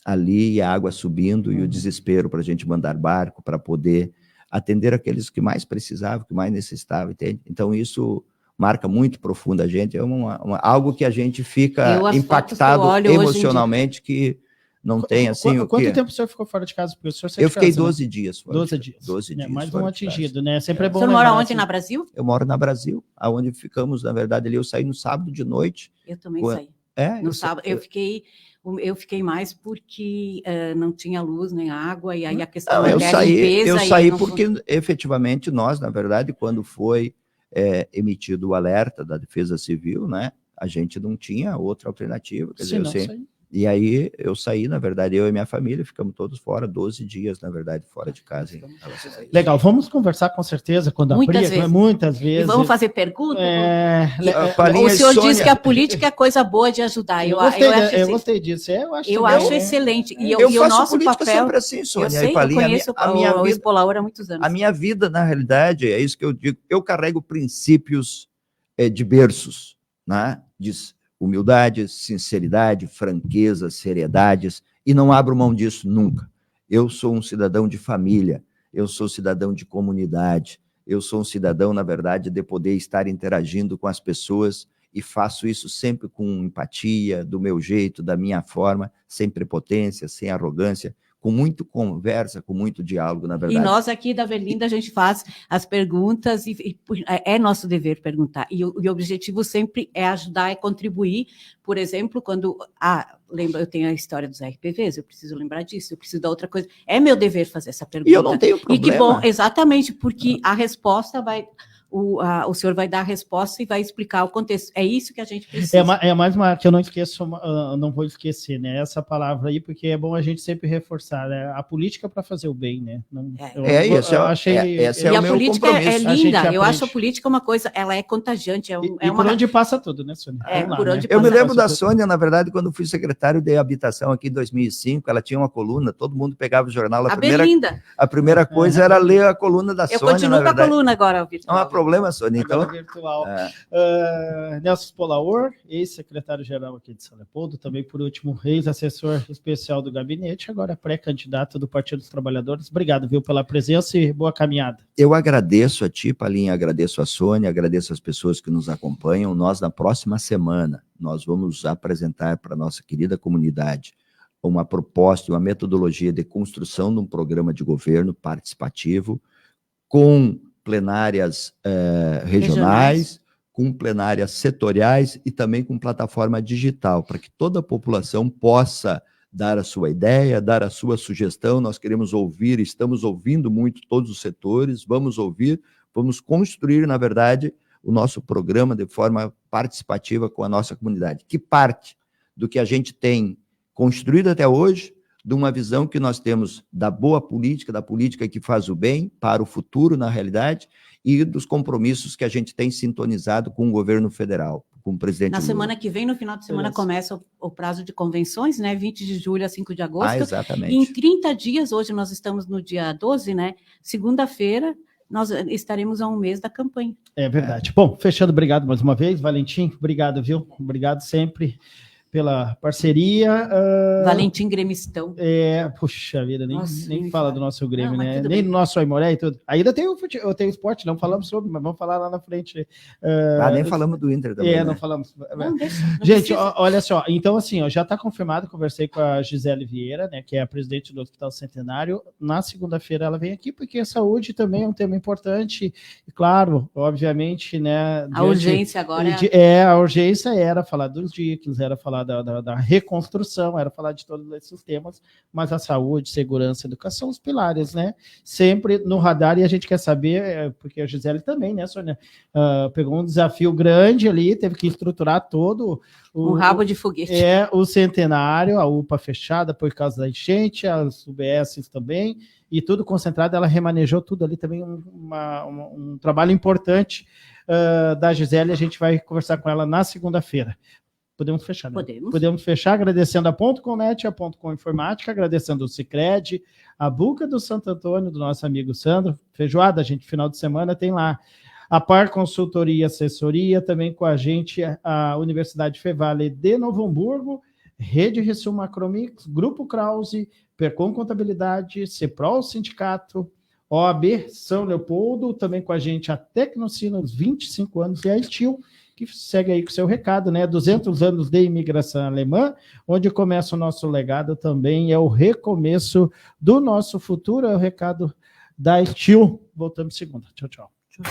ali a água subindo e o desespero para a gente mandar barco para poder atender aqueles que mais precisavam, que mais necessitavam, entende? Então isso marca muito profundo a gente, é algo que a gente fica impactado emocionalmente, que não tem assim... Quanto tempo o senhor ficou fora de casa? Porque o senhor eu fiquei 12 dias fora. 12 dias. 12 dias. Mais um atingido, né? Sempre é bom. O senhor mora onde, na Brasil? Eu moro na Brasil, aonde ficamos, na verdade, ali eu saí no sábado de noite. Eu também saí. No sábado, eu fiquei mais porque não tinha luz nem água, e aí a questão da limpeza... Eu saí porque, efetivamente, nós, na verdade, quando foi emitido o alerta da Defesa Civil, né, a gente não tinha outra alternativa. Quer dizer, e aí eu saí, na verdade, eu e minha família, ficamos todos fora, 12 dias, na verdade, fora de casa. Legal, vamos conversar com certeza quando abrir, muitas vezes. E vamos fazer perguntas? O senhor disse que a política é coisa boa de ajudar. Eu gostei disso. Eu acho excelente. E o nosso papel... sempre assim, Sônia. Eu sei, eu conheço o Luiz Polaur há muitos anos. A minha vida, na realidade, é isso que eu digo, eu carrego princípios de berços, né? De humildade, sinceridade, franqueza, seriedades, e não abro mão disso nunca. Eu sou um cidadão de família, eu sou cidadão de comunidade, eu sou um cidadão, na verdade, de poder estar interagindo com as pessoas, e faço isso sempre com empatia, do meu jeito, da minha forma, sem prepotência, sem arrogância, com muito conversa, com muito diálogo, na verdade. E nós aqui da Berlinda, a gente faz as perguntas, e é nosso dever perguntar. E o objetivo sempre é ajudar, é contribuir. Por exemplo, quando... lembra, eu tenho a história dos RPVs, eu preciso lembrar disso, eu preciso da outra coisa. É meu dever fazer essa pergunta. E eu não tenho problema. E que bom, exatamente, porque a resposta vai... O senhor vai dar a resposta e vai explicar o contexto. É isso que a gente precisa. É mais uma que eu não esqueço, não vou esquecer, né? Essa palavra aí, porque é bom a gente sempre reforçar, né? A política para fazer o bem, né? Esse é o meu compromisso. E a política é linda. Eu acho a política uma coisa, ela é contagiante. Por onde passa tudo, né, Sônia? Eu me lembro da Sônia, na verdade, quando fui secretário de habitação aqui em 2005, ela tinha uma coluna, todo mundo pegava o jornal. A primeira coisa era ler a coluna da Sônia. Eu continuo com a coluna agora, Vitor. Não há problema, Sônia. Então, virtual. Nelson Polaur, ex-secretário-geral aqui de São Leopoldo, também, por último, ex-assessor especial do gabinete, agora pré-candidato do Partido dos Trabalhadores. Obrigado, viu, pela presença e boa caminhada. Eu agradeço a ti, Palinha, agradeço a Sônia, agradeço as pessoas que nos acompanham. Nós, na próxima semana, nós vamos apresentar para a nossa querida comunidade uma proposta, uma metodologia de construção de um programa de governo participativo com plenárias regionais, com plenárias setoriais e também com plataforma digital, para que toda a população possa dar a sua ideia, dar a sua sugestão. Nós queremos ouvir, estamos ouvindo muito todos os setores, vamos ouvir, vamos construir, na verdade, o nosso programa de forma participativa com a nossa comunidade, que parte do que a gente tem construído até hoje, de uma visão que nós temos da boa política, da política que faz o bem para o futuro, na realidade, e dos compromissos que a gente tem sintonizado com o governo federal, com o presidente Na Lula. semana que vem, no final de semana, começa o prazo de convenções, né? 20 de julho a 5 de agosto. Exatamente. E em 30 dias, hoje nós estamos no dia 12, né? Segunda-feira, nós estaremos a um mês da campanha. É verdade. Bom, fechando, obrigado mais uma vez, Valentim, obrigado, viu? Obrigado sempre pela parceria. Valentim Gremistão. Puxa vida, nem Nossa, fala do nosso Grêmio, não, né? tudo Nem bem. do nosso Aimoré e tudo. Ainda tem o esporte, não falamos sobre, mas vamos falar lá na frente. Nem falamos do Inter também, não né? falamos. Não, deixa, não Gente, precisa. olha só, então assim, ó, já está confirmado, conversei com a Gisele Vieira, né, que é a presidente do Hospital Centenário. Na segunda-feira ela vem aqui, porque a saúde também é um tema importante, e claro, obviamente, né... A urgência agora a urgência era falar dos díquios, era falar da reconstrução, era falar de todos esses temas, mas a saúde, segurança, educação, os pilares, né? Sempre no radar, e a gente quer saber, porque a Gisele também, né, Sônia? Pegou um desafio grande ali, teve que estruturar todo um rabo de foguete. O centenário, a UPA fechada por causa da enchente, as UBSs também, e tudo concentrado, ela remanejou tudo ali também, um trabalho importante da Gisele, a gente vai conversar com ela na segunda-feira. Podemos fechar, né? Podemos fechar, agradecendo a Ponto Net, a Ponto Com Informática, agradecendo o Sicredi, a Buca do Santo Antônio, do nosso amigo Sandro, feijoada, gente, final de semana tem lá. A Par Consultoria e Assessoria, também com a gente, a Universidade Fevale de Novo Hamburgo, Rede Resul Macromix, Grupo Krause, Percom Contabilidade, Ceprol Sindicato, OAB São Leopoldo, também com a gente a Tecnocinos, 25 anos, e a Estil, que segue aí com o seu recado, né? 200 anos de imigração alemã, onde começa o nosso legado também, é o recomeço do nosso futuro, é o recado da Estil. Voltamos segunda. Tchau, tchau. Tchau.